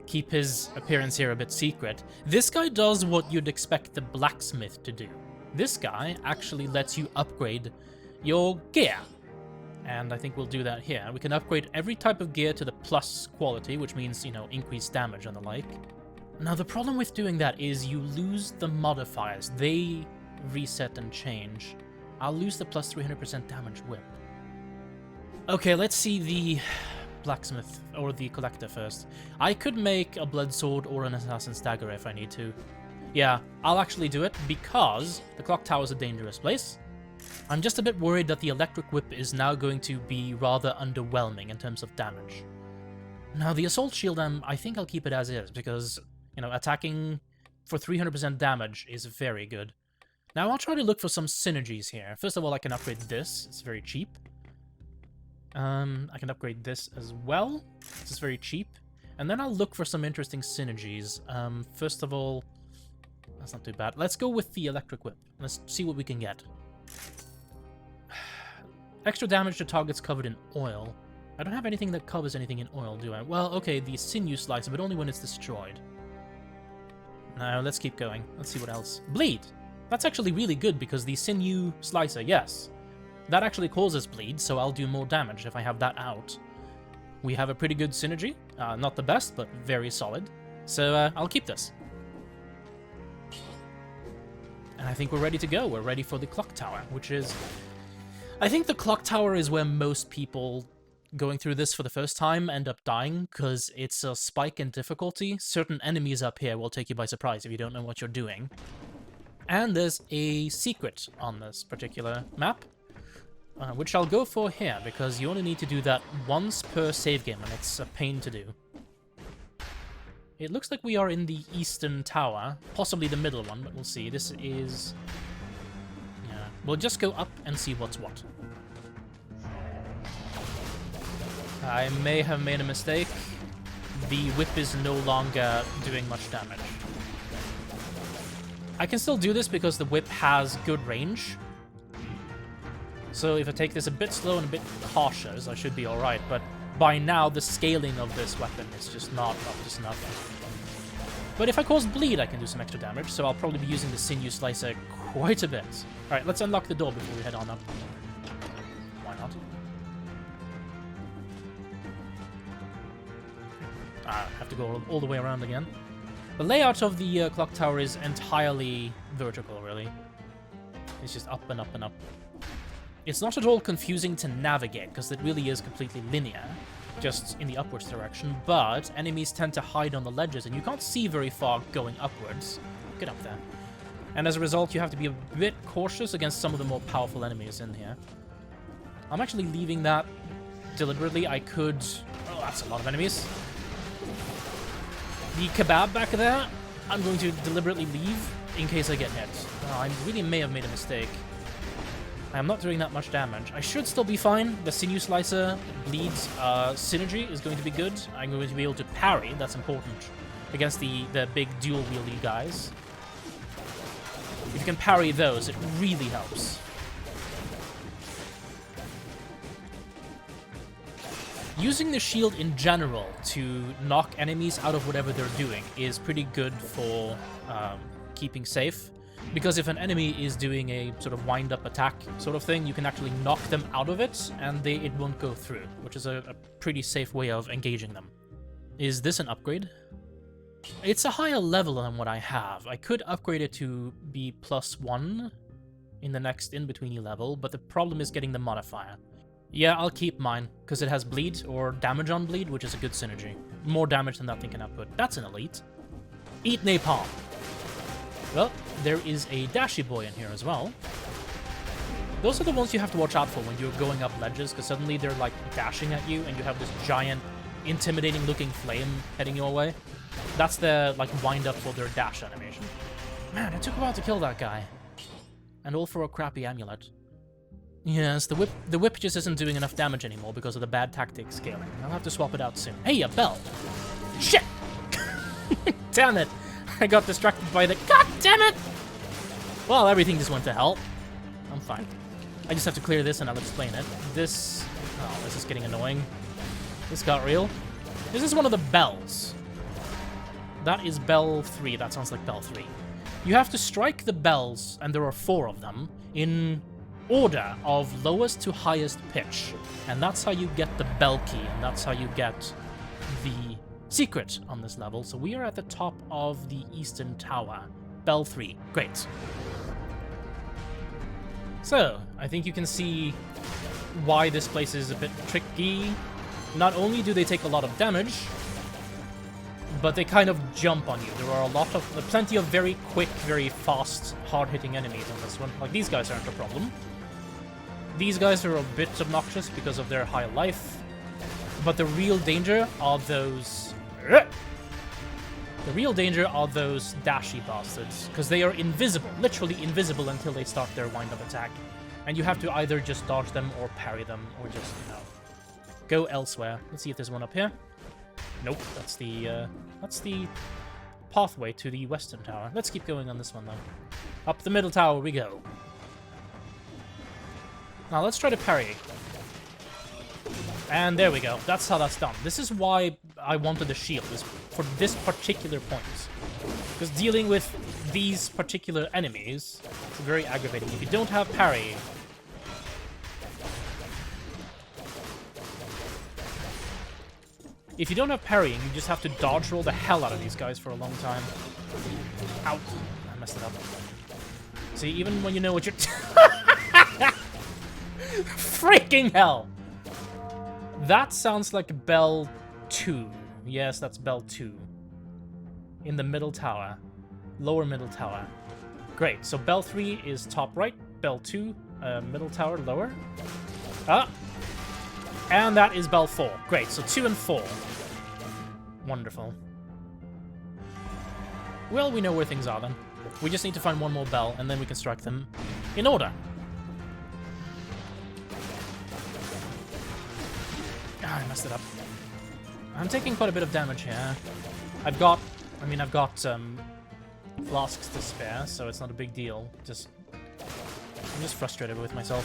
keep his appearance here a bit secret. This guy does what you'd expect the blacksmith to do. This guy actually lets you upgrade your gear. And I think we'll do that here. We can upgrade every type of gear to the plus quality, which means, you know, increased damage and the like. Now, the problem with doing that is you lose the modifiers. They reset and change. I'll lose the plus 300% damage whip. Okay, let's see the blacksmith, or the collector first. I could make a blood sword or an assassin's dagger if I need to. Yeah, I'll actually do it because the clock tower is a dangerous place. I'm just a bit worried that the electric whip is now going to be rather underwhelming in terms of damage. Now, the assault shield, I think I'll keep it as is, because, you know, attacking for 300% damage is very good. Now, I'll try to look for some synergies here. First of all, I can upgrade this. It's very cheap. I can upgrade this as well. This is very cheap. And then I'll look for some interesting synergies. First of all, that's not too bad. Let's go with the electric whip. Let's see what we can get. Extra damage to targets covered in oil. I don't have anything that covers anything in oil, do I? Well, okay, the sinew slicer, but only when it's destroyed. Now, let's keep going. Let's see what else. Bleed! That's actually really good, because the sinew slicer, yes. That actually causes bleed, so I'll do more damage if I have that out. We have a pretty good synergy. Not the best, but very solid. So, I'll keep this. And I think we're ready to go. We're ready for the clock tower, which is... I think the clock tower is where most people going through this for the first time end up dying because it's a spike in difficulty. Certain enemies up here will take you by surprise if you don't know what you're doing. And there's a secret on this particular map, which I'll go for here, because you only need to do that once per save game, and it's a pain to do. It looks like we are in the eastern tower, possibly the middle one, but we'll see. This is... yeah, we'll just go up and see what's what. I may have made a mistake. The whip is no longer doing much damage. I can still do this because the whip has good range. So if I take this a bit slow and a bit cautious, I should be alright, but by now the scaling of this weapon is just not up to snuff. But if I cause bleed, I can do some extra damage, so I'll probably be using the Sinew Slicer quite a bit. Alright, let's unlock the door before we head on up. Why not? I have to go all the way around again. The layout of the clock tower is entirely vertical, really. It's just up and up and up. It's not at all confusing to navigate, because it really is completely linear, just in the upwards direction, but enemies tend to hide on the ledges, and you can't see very far going upwards. Get up there. And as a result, you have to be a bit cautious against some of the more powerful enemies in here. I'm actually leaving that deliberately. I could... oh, that's a lot of enemies. The kebab back there, I'm going to deliberately leave in case I get hit. Oh, I really may have made a mistake. I am not doing that much damage. I should still be fine. The Sinew Slicer bleeds synergy is going to be good. I'm going to be able to parry, that's important, against the big dual-wieldy guys. If you can parry those, it really helps. Using the shield in general to knock enemies out of whatever they're doing is pretty good for keeping safe. Because if an enemy is doing a sort of wind-up attack sort of thing, you can actually knock them out of it, and it won't go through, which is a pretty safe way of engaging them. Is this an upgrade? It's a higher level than what I have. I could upgrade it to be +1 in the next in-betweeny level, but the problem is getting the modifier. Yeah, I'll keep mine, because it has bleed, or damage on bleed, which is a good synergy. More damage than that thing can output. That's an elite. Eat napalm! Well, there is a Dashy Boy in here as well. Those are the ones you have to watch out for when you're going up ledges, because suddenly they're, like, dashing at you, and you have this giant, intimidating-looking flame heading your way. That's the, like, wind-up for their dash animation. Man, it took a while to kill that guy. And all for a crappy amulet. Yes, the whip just isn't doing enough damage anymore because of the bad tactics scaling. I'll have to swap it out soon. Hey, a bell! Shit! Damn it! I got distracted by the... God damn it! Well, everything just went to hell. I'm fine. I just have to clear this and I'll explain it. This... oh, this is getting annoying. This got real. This is one of the bells. That is bell 3. That sounds like bell 3. You have to strike the bells, and there are 4 of them, in order of lowest to highest pitch. And that's how you get the bell key, and that's how you get the secret on this level. So we are at the top of the eastern tower. Bell 3. Great. So, I think you can see why this place is a bit tricky. Not only do they take a lot of damage, but they kind of jump on you. There are plenty of very quick, very fast, hard-hitting enemies on this one. Like, these guys aren't a problem. These guys are a bit obnoxious because of their high life, but the real danger are those... the real danger are those dashy bastards, because they are invisible, literally invisible until they start their wind-up attack. And you have to either just dodge them or parry them, or just, you know, go elsewhere. Let's see if there's one up here. Nope, that's the pathway to the western tower. Let's keep going on this one, though. Up the middle tower we go. Now, let's try to parry. And there we go. That's how that's done. This is why I wanted the shield, is for this particular point. Because dealing with these particular enemies is very aggravating. If you don't have parry... if you don't have parrying, you just have to dodge roll the hell out of these guys for a long time. Ow. I messed it up. See, even when you know what you're... freaking hell! That sounds like bell 2. Yes, that's bell 2. In the middle tower. Lower middle tower. Great, so bell 3 is top right. Bell 2, middle tower, lower. Ah! And that is bell 4. Great, so 2 and 4. Wonderful. Well, we know where things are then. We just need to find one more bell, and then we can strike them in order. Ah, I messed it up. I'm taking quite a bit of damage here. I've got flasks to spare, so it's not a big deal. I'm just frustrated with myself.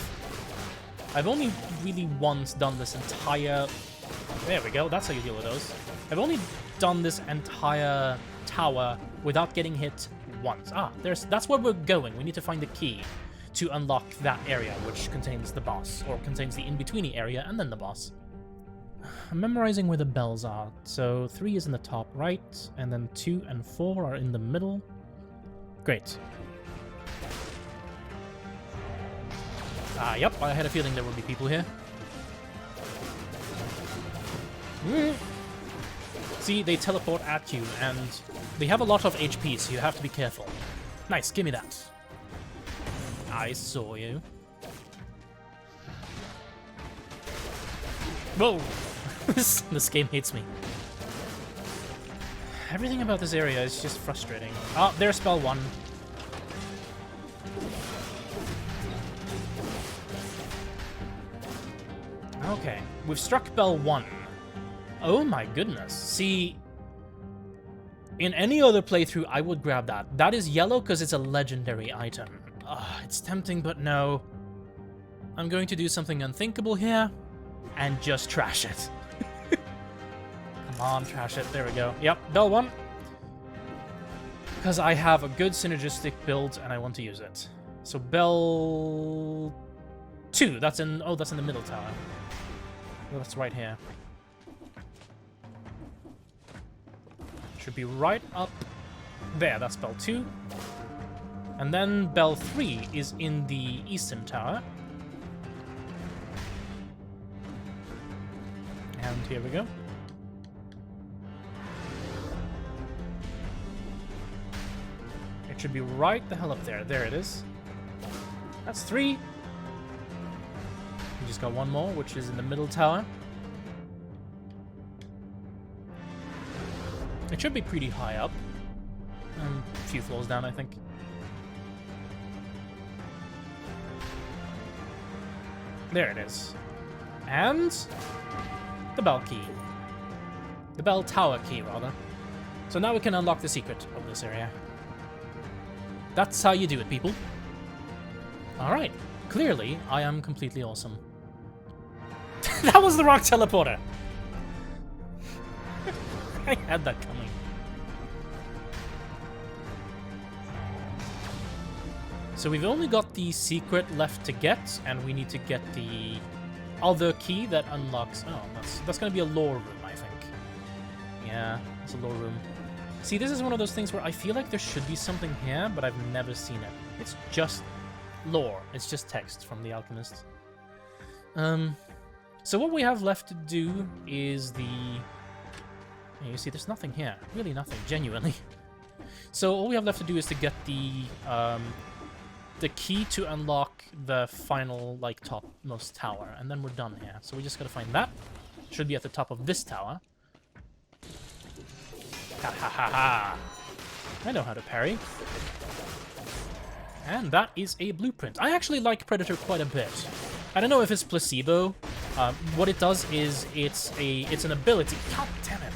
I've only really once done this entire... There we go, that's how you deal with those. I've only done this entire tower without getting hit once. Ah, that's where we're going. We need to find the key to unlock that area, which contains the boss, or contains the in-betweeny area and then the boss. I'm memorizing where the bells are. So 3 is in the top right, and then 2 and 4 are in the middle. Great. Ah, yep, I had a feeling there would be people here. See, they teleport at you, and they have a lot of HP, so you have to be careful. Nice, give me that. I saw you. Whoa! This game hates me. Everything about this area is just frustrating. Ah, there's spell 1. Okay, we've struck bell 1. Oh my goodness. See, in any other playthrough, I would grab that. That is yellow because it's a legendary item. It's tempting, but no. I'm going to do something unthinkable here and just trash it. Come on, trash it. There we go. Yep, bell 1. Because I have a good synergistic build and I want to use it. So bell 2. That's in the middle tower. Well, that's right here. Should be right up there. That's bell 2. And then bell 3 is in the eastern tower. And here we go. It should be right the hell up there. There it is. That's 3. We just got one more, which is in the middle tower. It should be pretty high up. A few floors down, I think. There it is. And the bell key. The bell tower key, rather. So now we can unlock the secret of this area. That's how you do it, people. Alright. Clearly, I am completely awesome. That was the rock teleporter! I had that coming. So we've only got the secret left to get, and we need to get the other key that unlocks... Oh, that's going to be a lore room, I think. Yeah, it's a lore room. See, this is one of those things where I feel like there should be something here, but I've never seen it. It's just lore. It's just text from the alchemist. So what we have left to do is the... You see, there's nothing here. Really nothing, genuinely. So all we have left to do is to get the key to unlock the final, like, topmost tower, and then we're done here. So we just gotta find that. Should be at the top of this tower. Ha ha ha ha! I know how to parry. And that is a blueprint. I actually like Predator quite a bit. I don't know if it's placebo. What it does is it's an ability. God damn it!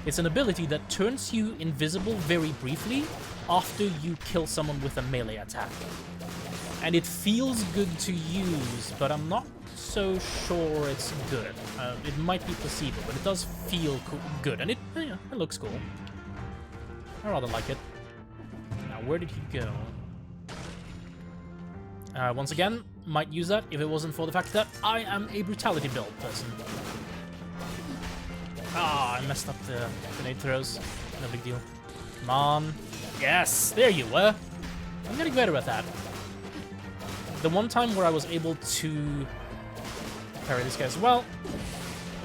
It's an ability that turns you invisible very briefly after you kill someone with a melee attack. And it feels good to use, but I'm not so sure it's good. It might be placebo, but it does feel good, and it looks cool. I rather like it. Now, where did he go? Once again, might use that if it wasn't for the fact that I am a brutality build person. Ah, I messed up the grenade throws. No big deal. Come on. Yes, there you were. I'm getting better at that. The one time where I was able to parry this guy as well,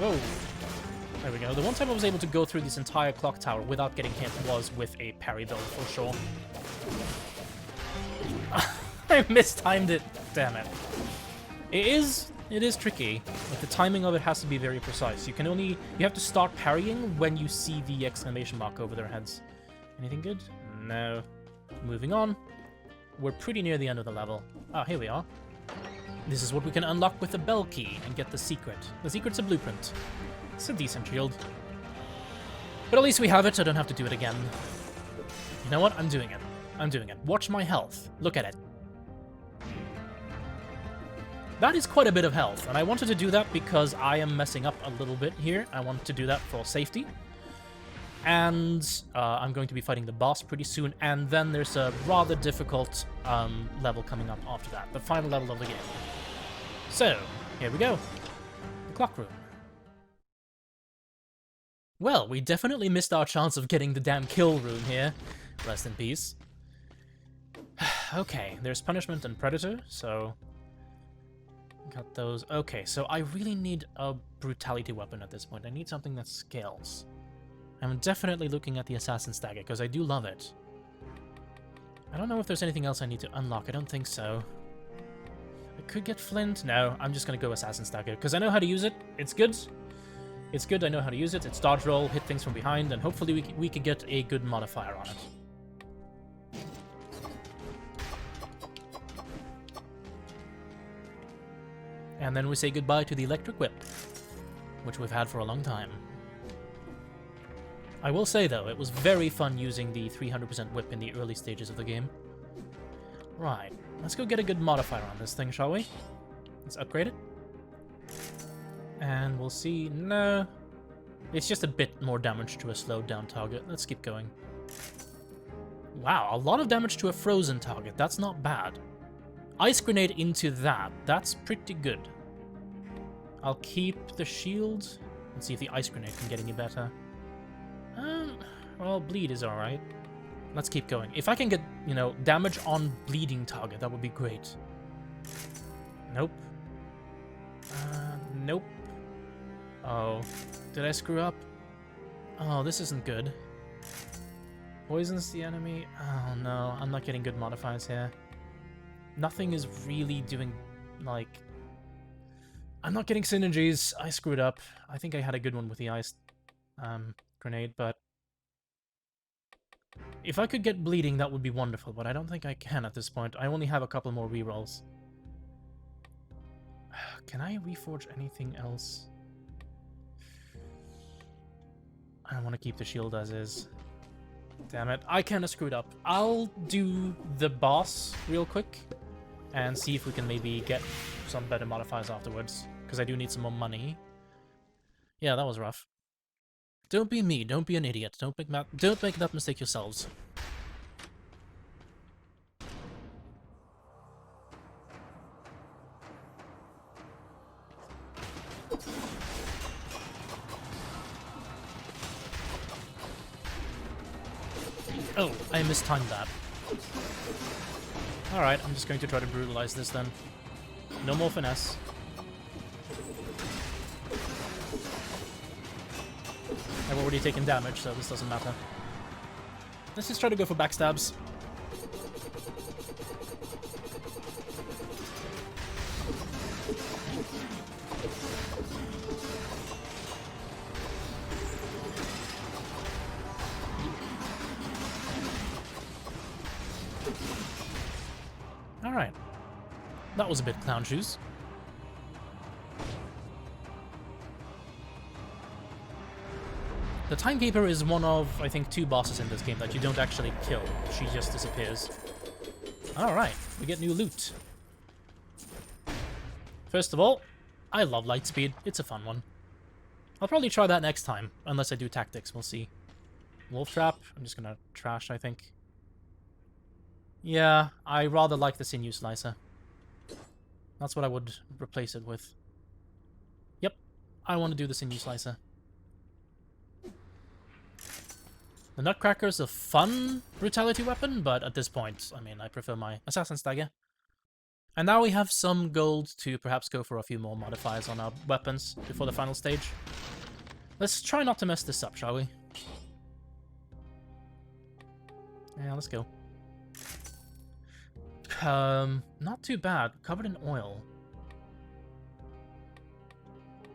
Oh, there we go. The one time I was able to go through this entire clock tower without getting hit was with a parry build, for sure. I mistimed it. Damn it. It is tricky. Like, the timing of it has to be very precise. You have to start parrying when you see the exclamation mark over their heads. Anything good? No. Moving on. We're pretty near the end of the level. Ah, here we are. This is what we can unlock with the bell key and get the secret. The secret's a blueprint. It's a decent shield. But at least we have it, so I don't have to do it again. You know what? I'm doing it. I'm doing it. Watch my health. Look at it. That is quite a bit of health, and I wanted to do that because I am messing up a little bit here. I want to do that for safety. And I'm going to be fighting the boss pretty soon, and then there's a rather difficult level coming up after that, the final level of the game. So, here we go. The clock room. Well, we definitely missed our chance of getting the damn kill room here. Rest in peace. Okay, there's punishment and predator, so... got those. Okay, so I really need a brutality weapon at this point. I need something that scales. I'm definitely looking at the Assassin's Dagger, because I do love it. I don't know if there's anything else I need to unlock. I don't think so. I could get Flint. No, I'm just going to go Assassin's Dagger, because I know how to use it. It's good. It's good, I know how to use it. It's dodge roll, hit things from behind, and hopefully we can get a good modifier on it. And then we say goodbye to the electric whip, which we've had for a long time. I will say, though, it was very fun using the 300% whip in the early stages of the game. Right, let's go get a good modifier on this thing, shall we? Let's upgrade it. And we'll see... no. It's just a bit more damage to a slowed down target. Let's keep going. Wow, a lot of damage to a frozen target. That's not bad. Ice grenade into that. That's pretty good. I'll keep the shield and see if the ice grenade can get any better. Well, bleed is alright. Let's keep going. If I can get, you know, damage on bleeding target, that would be great. Nope. Nope. Oh, did I screw up? Oh, this isn't good. Poisons the enemy? Oh no, I'm not getting good modifiers here. Nothing is really doing, like... I'm not getting synergies. I screwed up. I think I had a good one with the ice grenade, but... if I could get bleeding, that would be wonderful, but I don't think I can at this point. I only have a couple more rerolls. Can I reforge anything else? I want to keep the shield as is. Damn it, I kind of screwed up. I'll do the boss real quick and see if we can maybe get some better modifiers afterwards, because I do need some more money. Yeah, that was rough. Don't be me, don't be an idiot. Don't make that mistake yourselves. Oh, I mistimed that. Alright, I'm just going to try to brutalize this then. No more finesse. I've already taken damage, so this doesn't matter. Let's just try to go for backstabs. Alright. That was a bit clown shoes. The Timekeeper is one of, I think, 2 bosses in this game that you don't actually kill. She just disappears. Alright, we get new loot. First of all, I love Lightspeed. It's a fun one. I'll probably try that next time, unless I do tactics, we'll see. Wolf Trap, I'm just gonna trash, I think. Yeah, I rather like the Sinew Slicer. That's what I would replace it with. Yep, I want to do the Sinew Slicer. The Nutcracker is a fun brutality weapon, but at this point, I mean, I prefer my Assassin's Dagger. And now we have some gold to perhaps go for a few more modifiers on our weapons before the final stage. Let's try not to mess this up, shall we? Yeah, let's go. Not too bad. Covered in oil.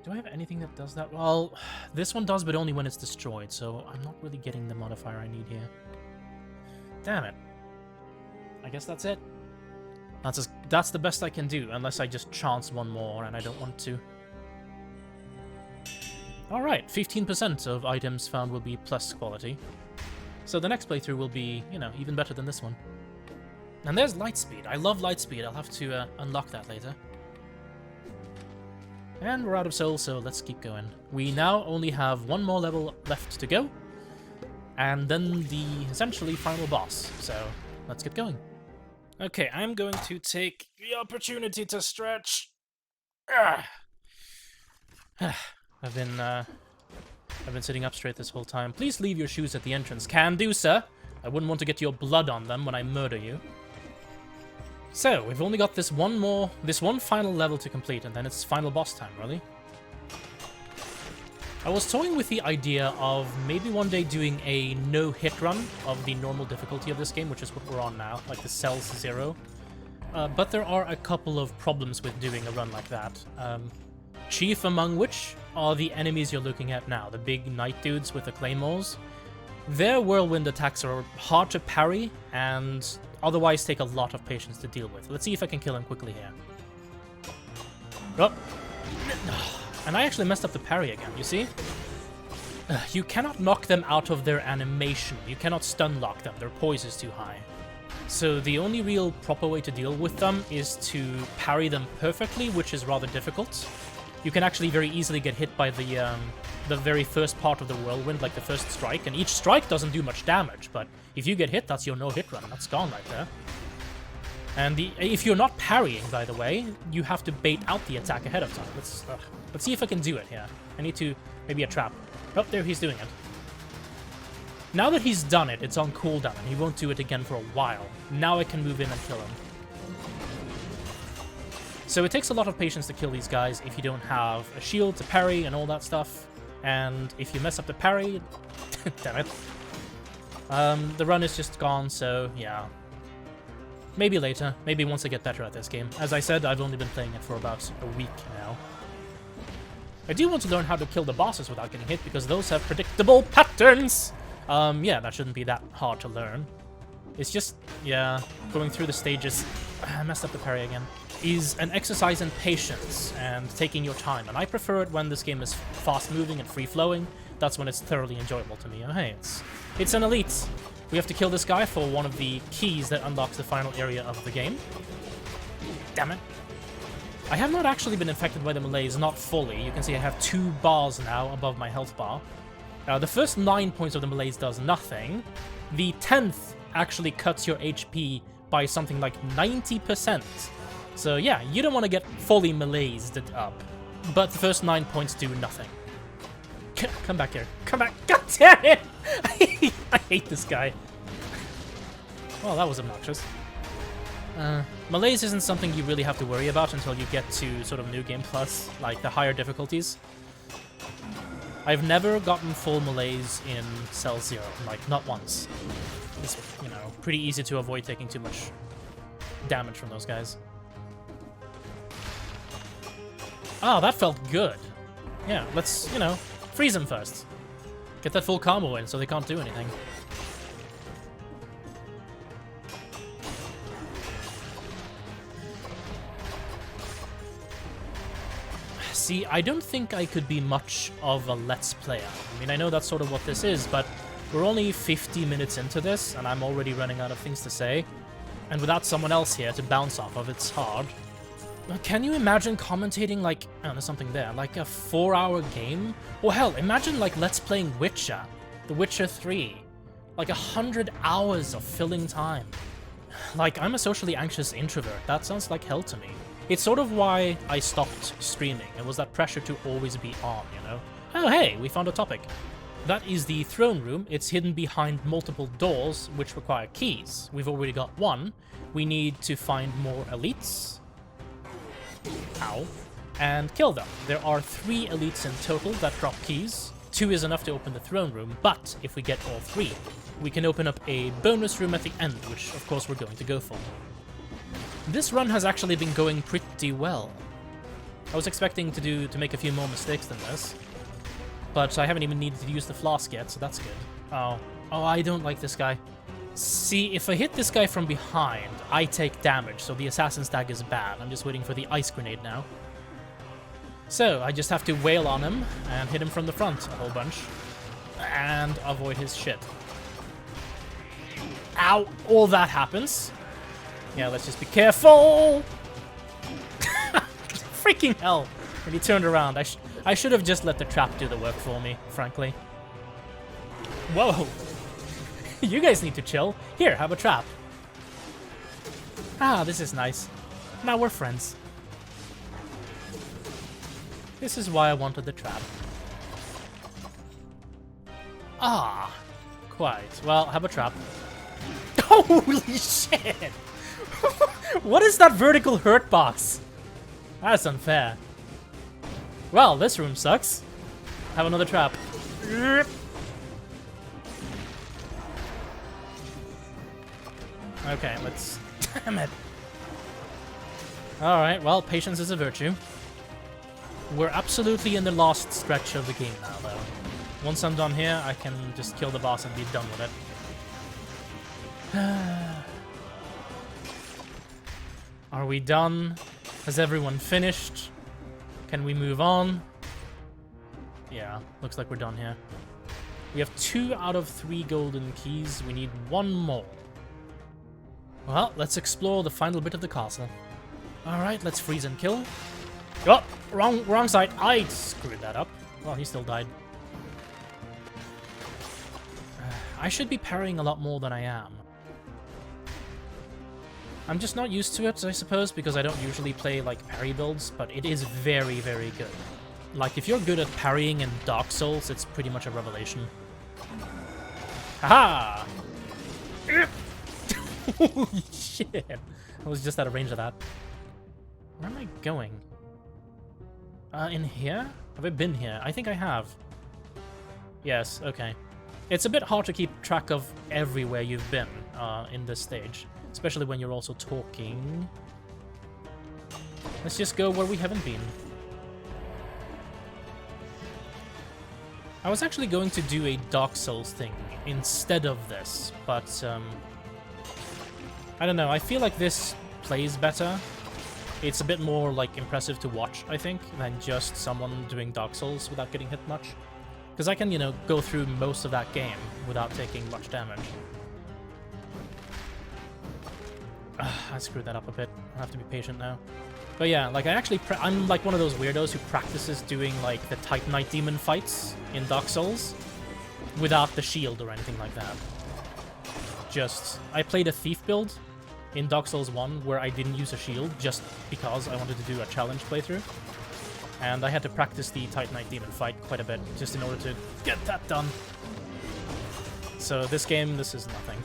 Do I have anything that does that? Well, this one does, but only when it's destroyed, so I'm not really getting the modifier I need here. Damn it. I guess that's it. That's the best I can do, unless I just chance one more, and I don't want to. Alright, 15% of items found will be plus quality. So the next playthrough will be, you know, even better than this one. And there's Lightspeed. I love Lightspeed. I'll have to unlock that later. And we're out of souls, so let's keep going. We now only have one more level left to go, and then the essentially final boss. So let's get going. Okay, I'm going to take the opportunity to stretch. I've been sitting up straight this whole time. Please leave your shoes at the entrance. Can do, sir. I wouldn't want to get your blood on them when I murder you. So, we've only got this one final level to complete, and then it's final boss time, really. I was toying with the idea of maybe one day doing a no-hit run of the normal difficulty of this game, which is what we're on now, like the Cells 0. But there are a couple of problems with doing a run like that. Chief among which are the enemies you're looking at now, the big knight dudes with the claymores. Their whirlwind attacks are hard to parry, and otherwise take a lot of patience to deal with. Let's see if I can kill him quickly here. Oh. And I actually messed up the parry again, you see? You cannot knock them out of their animation. You cannot stun lock them. Their poise is too high. So the only real proper way to deal with them is to parry them perfectly, which is rather difficult. You can actually very easily get hit by the very first part of the whirlwind, like the first strike, and each strike doesn't do much damage, but if you get hit, that's your no-hit run. That's gone right there. And if you're not parrying, by the way, you have to bait out the attack ahead of time. Let's see if I can do it here. I need to... maybe a trap. Oh, there, he's doing it. Now that he's done it, it's on cooldown, and he won't do it again for a while. Now I can move in and kill him. So it takes a lot of patience to kill these guys if you don't have a shield to parry and all that stuff. And if you mess up the parry... damn it. The run is just gone, so yeah. Maybe later. Maybe once I get better at this game. As I said, I've only been playing it for about a week now. I do want to learn how to kill the bosses without getting hit, because those have predictable patterns! Yeah, that shouldn't be that hard to learn. It's just, yeah, going through the stages... I messed up the parry again. Is an exercise in patience and taking your time, and I prefer it when this game is fast-moving and free-flowing. That's when it's thoroughly enjoyable to me. Oh, hey, it's an elite. We have to kill this guy for one of the keys that unlocks the final area of the game. Damn it. I have not actually been infected by the malaise, not fully. You can see I have 2 bars now above my health bar. The first 9 points of the malaise does nothing. The 10th actually cuts your HP by something like 90%. So yeah, you don't want to get fully malaised up. But the first 9 points do nothing. Come back here. Come back. God damn it! I hate this guy. Well, that was obnoxious. Malaise isn't something you really have to worry about until you get to sort of New Game Plus, like the higher difficulties. I've never gotten full malaise in Cell 0, like, not once. It's, you know, pretty easy to avoid taking too much damage from those guys. Oh, that felt good. Yeah, let's, you know, freeze them first. Get that full combo in so they can't do anything. See, I don't think I could be much of a Let's Player. I mean, I know that's sort of what this is, but we're only 50 minutes into this, and I'm already running out of things to say. And without someone else here to bounce off of, it's hard. Can you imagine commentating, like, oh, there's something there, like a 4-hour game? Or hell, imagine, like, Let's Playing Witcher, The Witcher 3. Like 100 hours of filling time. Like, I'm a socially anxious introvert. That sounds like hell to me. It's sort of why I stopped streaming. It was that pressure to always be on, you know? Oh, hey, we found a topic. That is the throne room. It's hidden behind multiple doors, which require keys. We've already got one. We need to find more elites. Ow. And kill them. There are 3 elites in total that drop keys. 2 is enough to open the throne room, but if we get all 3, we can open up a bonus room at the end, which of course we're going to go for. This run has actually been going pretty well. I was expecting to make a few more mistakes than this, but I haven't even needed to use the flask yet, so that's good. Oh, I don't like this guy. See, if I hit this guy from behind, I take damage, so the assassin's tag is bad. I'm just waiting for the ice grenade now. So, I just have to wail on him and hit him from the front a whole bunch. And avoid his shit. Ow! All that happens. Yeah, let's just be careful! Freaking hell! And he turned around. I should have just let the trap do the work for me, frankly. Whoa! You guys need to chill. Here, have a trap. Ah, this is nice. Now we're friends. This is why I wanted the trap. Ah, quite. Well, have a trap. Holy shit! What is that vertical hurt box? That's unfair. Well, this room sucks. Have another trap. Okay, let's... Damn it. Alright, well, patience is a virtue. We're absolutely in the last stretch of the game now, though. Once I'm done here, I can just kill the boss and be done with it. Are we done? Has everyone finished? Can we move on? Yeah, looks like we're done here. We have 2 out of 3 golden keys. We need 1 more. Well, let's explore the final bit of the castle. Alright, let's freeze and kill. Oh, wrong side. I screwed that up. Well, he still died. I should be parrying a lot more than I am. I'm just not used to it, I suppose, because I don't usually play, like, parry builds, but it is very, very good. Like, if you're good at parrying in Dark Souls, it's pretty much a revelation. Haha! Holy shit! I was just out of range of that. Where am I going? In here? Have I been here? I think I have. Yes, okay. It's a bit hard to keep track of everywhere you've been in this stage, especially when you're also talking. Let's just go where we haven't been. I was actually going to do a Dark Souls thing instead of this, but I don't know, I feel like this plays better. It's a bit more, like, impressive to watch, I think, than just someone doing Dark Souls without getting hit much. Because I can, you know, go through most of that game without taking much damage. I screwed that up a bit. I have to be patient now. But yeah, like, I'm like one of those weirdos who practices doing, like, the Titanite demon fights in Dark Souls without the shield or anything like that. I played a thief build in Dark Souls 1 where I didn't use a shield just because I wanted to do a challenge playthrough. And I had to practice the Titanite demon fight quite a bit just in order to get that done. So this game, this is nothing.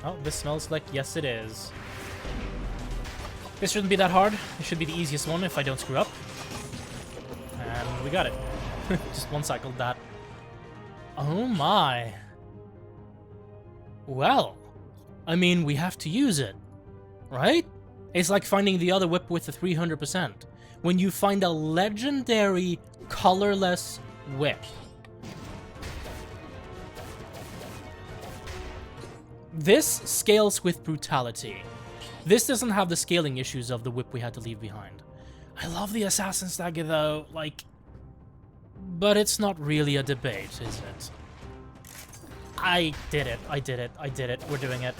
Oh, this smells like yes it is. This shouldn't be that hard. It should be the easiest one if I don't screw up. And we got it. Just one-cycled that. Oh my. Well, I mean, we have to use it, right? It's like finding the other whip with the 300%. When you find a legendary colorless whip. This scales with brutality. This doesn't have the scaling issues of the whip we had to leave behind. I love the Assassin's Dagger though, like... But it's not really a debate, is it? I did it, I did it, I did it, we're doing it.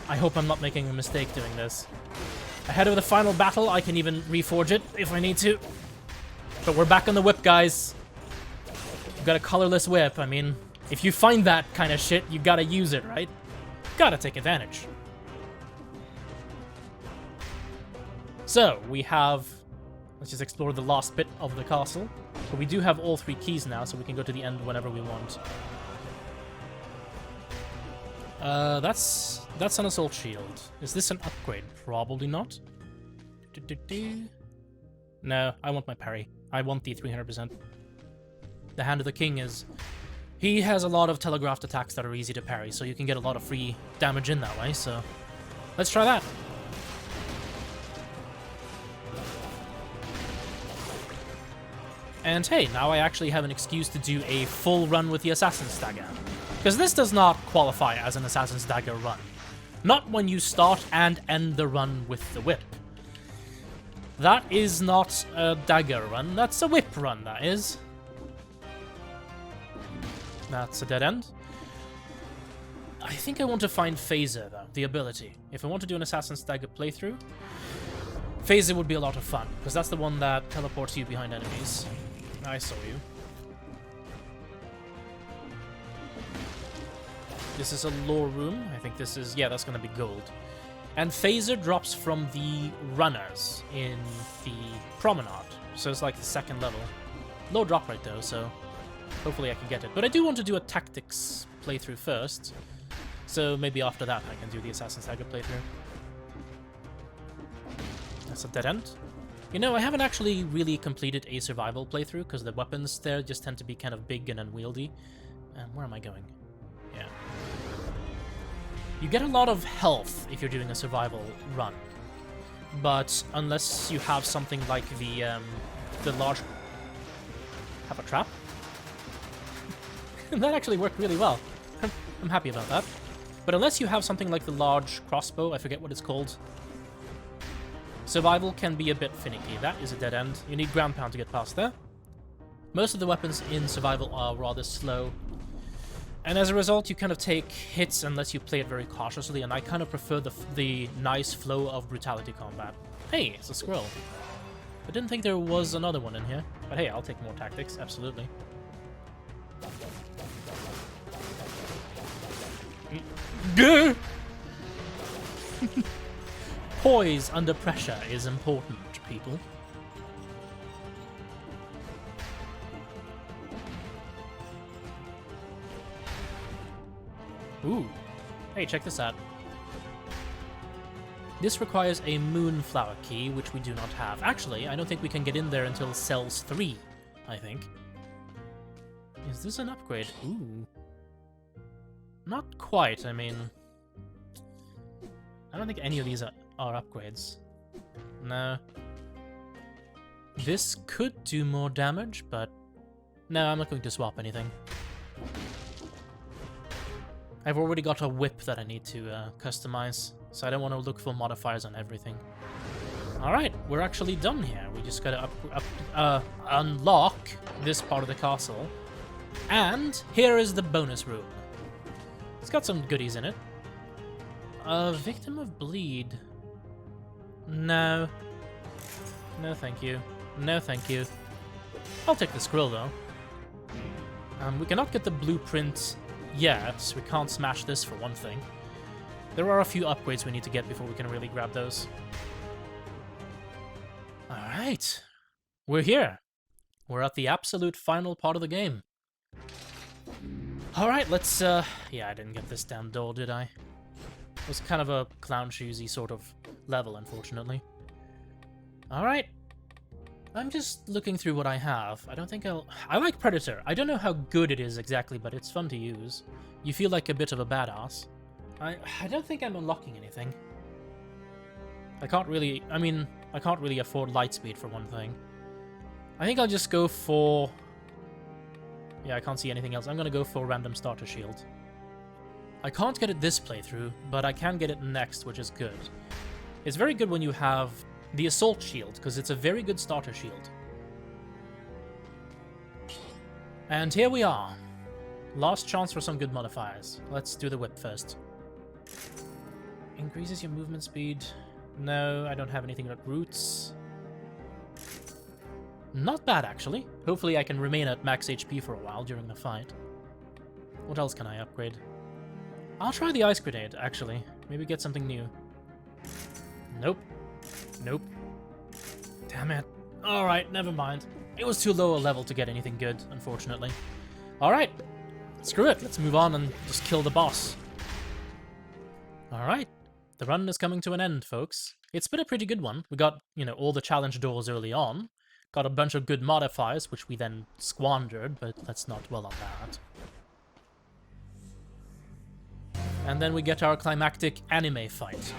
I hope I'm not making a mistake doing this. Ahead of the final battle, I can even reforge it if I need to. But we're back on the whip, guys. We've got a colorless whip, I mean, if you find that kind of shit, you gotta use it, right? Gotta take advantage. So, we have Let's just explore the last bit of the castle. But we do have all 3 keys now, so we can go to the end whenever we want. That's an assault shield. Is this an upgrade? Probably not. No, I want my parry. I want the 300%. The Hand of the King is... He has a lot of telegraphed attacks that are easy to parry, so you can get a lot of free damage in that way, so... Let's try that. And hey, now I actually have an excuse to do a full run with the Assassin's Dagger. Because this does not qualify as an Assassin's Dagger run. Not when you start and end the run with the whip. That is not a dagger run, that's a whip run, that is. That's a dead end. I think I want to find Phaser, though, the ability. If I want to do an Assassin's Dagger playthrough, Phaser would be a lot of fun, because that's the one that teleports you behind enemies. I saw you. This is a lore room. I think this is... Yeah, that's going to be gold. And Phaser drops from the runners in the promenade. So it's like the 2nd level. Low drop rate, though, so hopefully I can get it. But I do want to do a tactics playthrough first. So maybe after that I can do the Assassin's Dagger playthrough. That's a dead end. You know, I haven't actually really completed a survival playthrough, because the weapons there just tend to be kind of big and unwieldy. And where am I going? Yeah. You get a lot of health if you're doing a survival run. But unless you have something like the large... Have a trap? That actually worked really well. I'm happy about that. But unless you have something like the large crossbow, I forget what it's called, survival can be a bit finicky. That is a dead end. You need ground pound to get past there. Most of the weapons in survival are rather slow. And as a result, you kind of take hits unless you play it very cautiously, and I kind of prefer the nice flow of brutality combat. Hey, it's a scroll. I didn't think there was another one in here. But hey, I'll take more tactics, absolutely. Poise under pressure is important, people. Ooh. Hey, check this out. This requires a Moonflower key, which we do not have. Actually, I don't think we can get in there until Cells 3, I think. Is this an upgrade? Ooh. Not quite, I mean... I don't think any of these are upgrades. No. This could do more damage, but... No, I'm not going to swap anything. I've already got a whip that I need to customize, so I don't want to look for modifiers on everything. Alright, we're actually done here. We just gotta unlock this part of the castle. And here is the bonus room. It's got some goodies in it. A victim of bleed. No. No, thank you. No, thank you. I'll take the scroll, though. We cannot get the blueprint yet. We can't smash this, for one thing. There are a few upgrades we need to get before we can really grab those. Alright. We're here. We're at the absolute final part of the game. Alright, let's, yeah, I didn't get this damn door, did I? It was kind of a clown shoesy sort of level, unfortunately. Alright. I'm just looking through what I have. I don't think I like Predator. I don't know how good it is exactly, but it's fun to use. You feel like a bit of a badass. I don't think I'm unlocking anything. I can't really afford Lightspeed for one thing. I think I'll just go for... Yeah, I can't see anything else. I'm gonna go for Random Starter Shield. I can't get it this playthrough, but I can get it next, which is good. It's very good when you have the Assault Shield, because it's a very good starter shield. And here we are. Last chance for some good modifiers. Let's do the whip first. Increases your movement speed. No, I don't have anything that roots. Not bad, actually. Hopefully I can remain at max HP for a while during the fight. What else can I upgrade? I'll try the Ice Grenade, actually. Maybe get something new. Nope. Nope. Damn it. Alright, never mind. It was too low a level to get anything good, unfortunately. Alright, screw it. Let's move on and just kill the boss. Alright, the run is coming to an end, folks. It's been a pretty good one. We got, all the challenge doors early on. Got a bunch of good modifiers, which we then squandered, but let's not dwell on that. And then we get our climactic anime fight.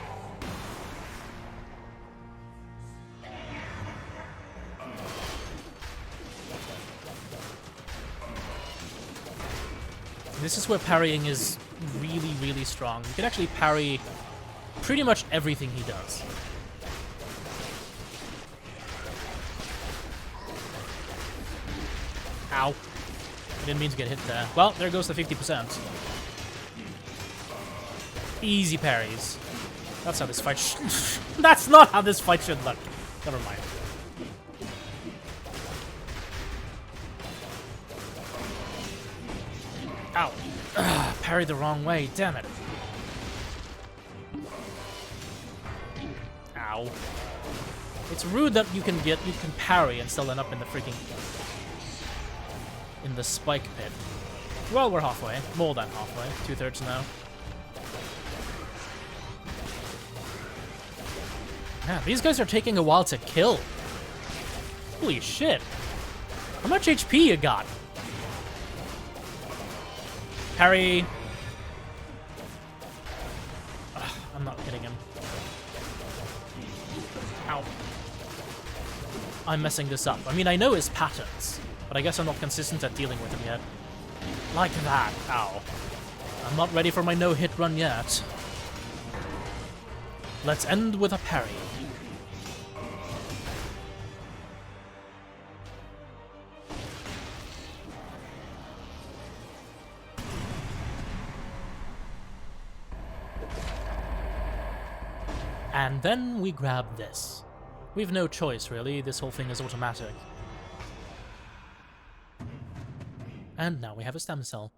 This is where parrying is really, really strong. You can actually parry pretty much everything he does. Ow. I didn't mean to get hit there. Well, there goes the 50%. Easy parries. That's how this fight That's not how this fight should look. Never mind. Ow. Ugh, parried the wrong way. Damn it. Ow. It's rude that you can parry and still end up in the freaking... in the spike pit. Well, we're halfway. More than halfway. 2/3 now. Yeah, these guys are taking a while to kill. Holy shit. How much HP you got? Parry. Ugh, I'm not hitting him. Ow. I'm messing this up. I mean, I know his patterns, but I guess I'm not consistent at dealing with him yet. Like that. Ow. I'm not ready for my no-hit run yet. Let's end with a parry. And then we grab this. We've no choice, really. This whole thing is automatic. And now we have a stem cell.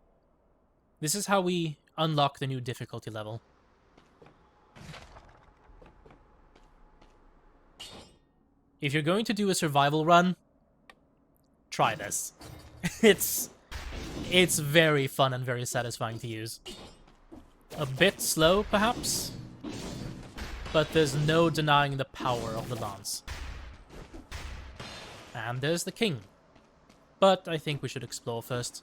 This is how we unlock the new difficulty level. If you're going to do a survival run, try this. It's very fun and very satisfying to use. A bit slow, perhaps, but there's no denying the power of the lance. And there's the king. But I think we should explore first.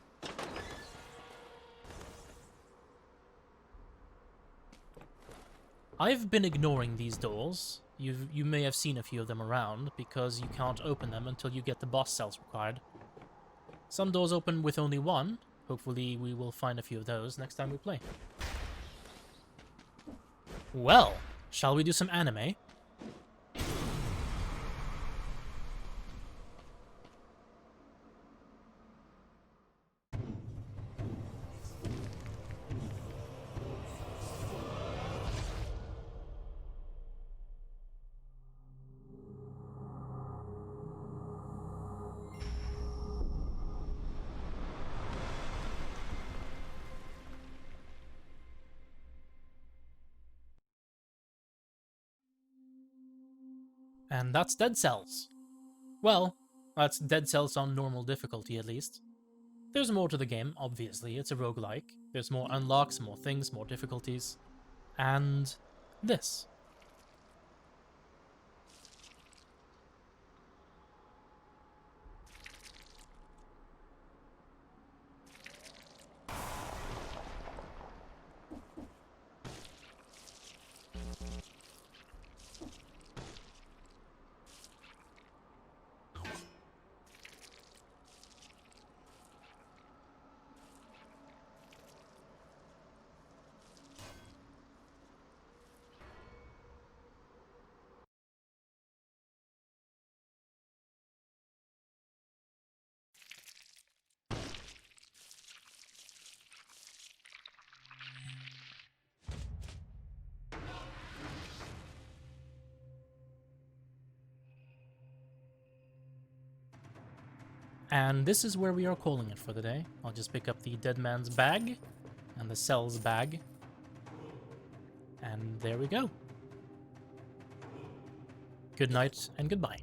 I've been ignoring these doors. You may have seen a few of them around, because you can't open them until you get the boss cells required. Some doors open with only one. Hopefully we will find a few of those next time we play. Well, shall we do some anime? And that's Dead Cells. Well, that's Dead Cells on normal difficulty, at least. There's more to the game, obviously. It's a roguelike. There's more unlocks, more things, more difficulties. And this. And this is where we are calling it for the day. I'll just pick up the Dead Man's bag and the Cell's bag. And there we go. Good night and goodbye.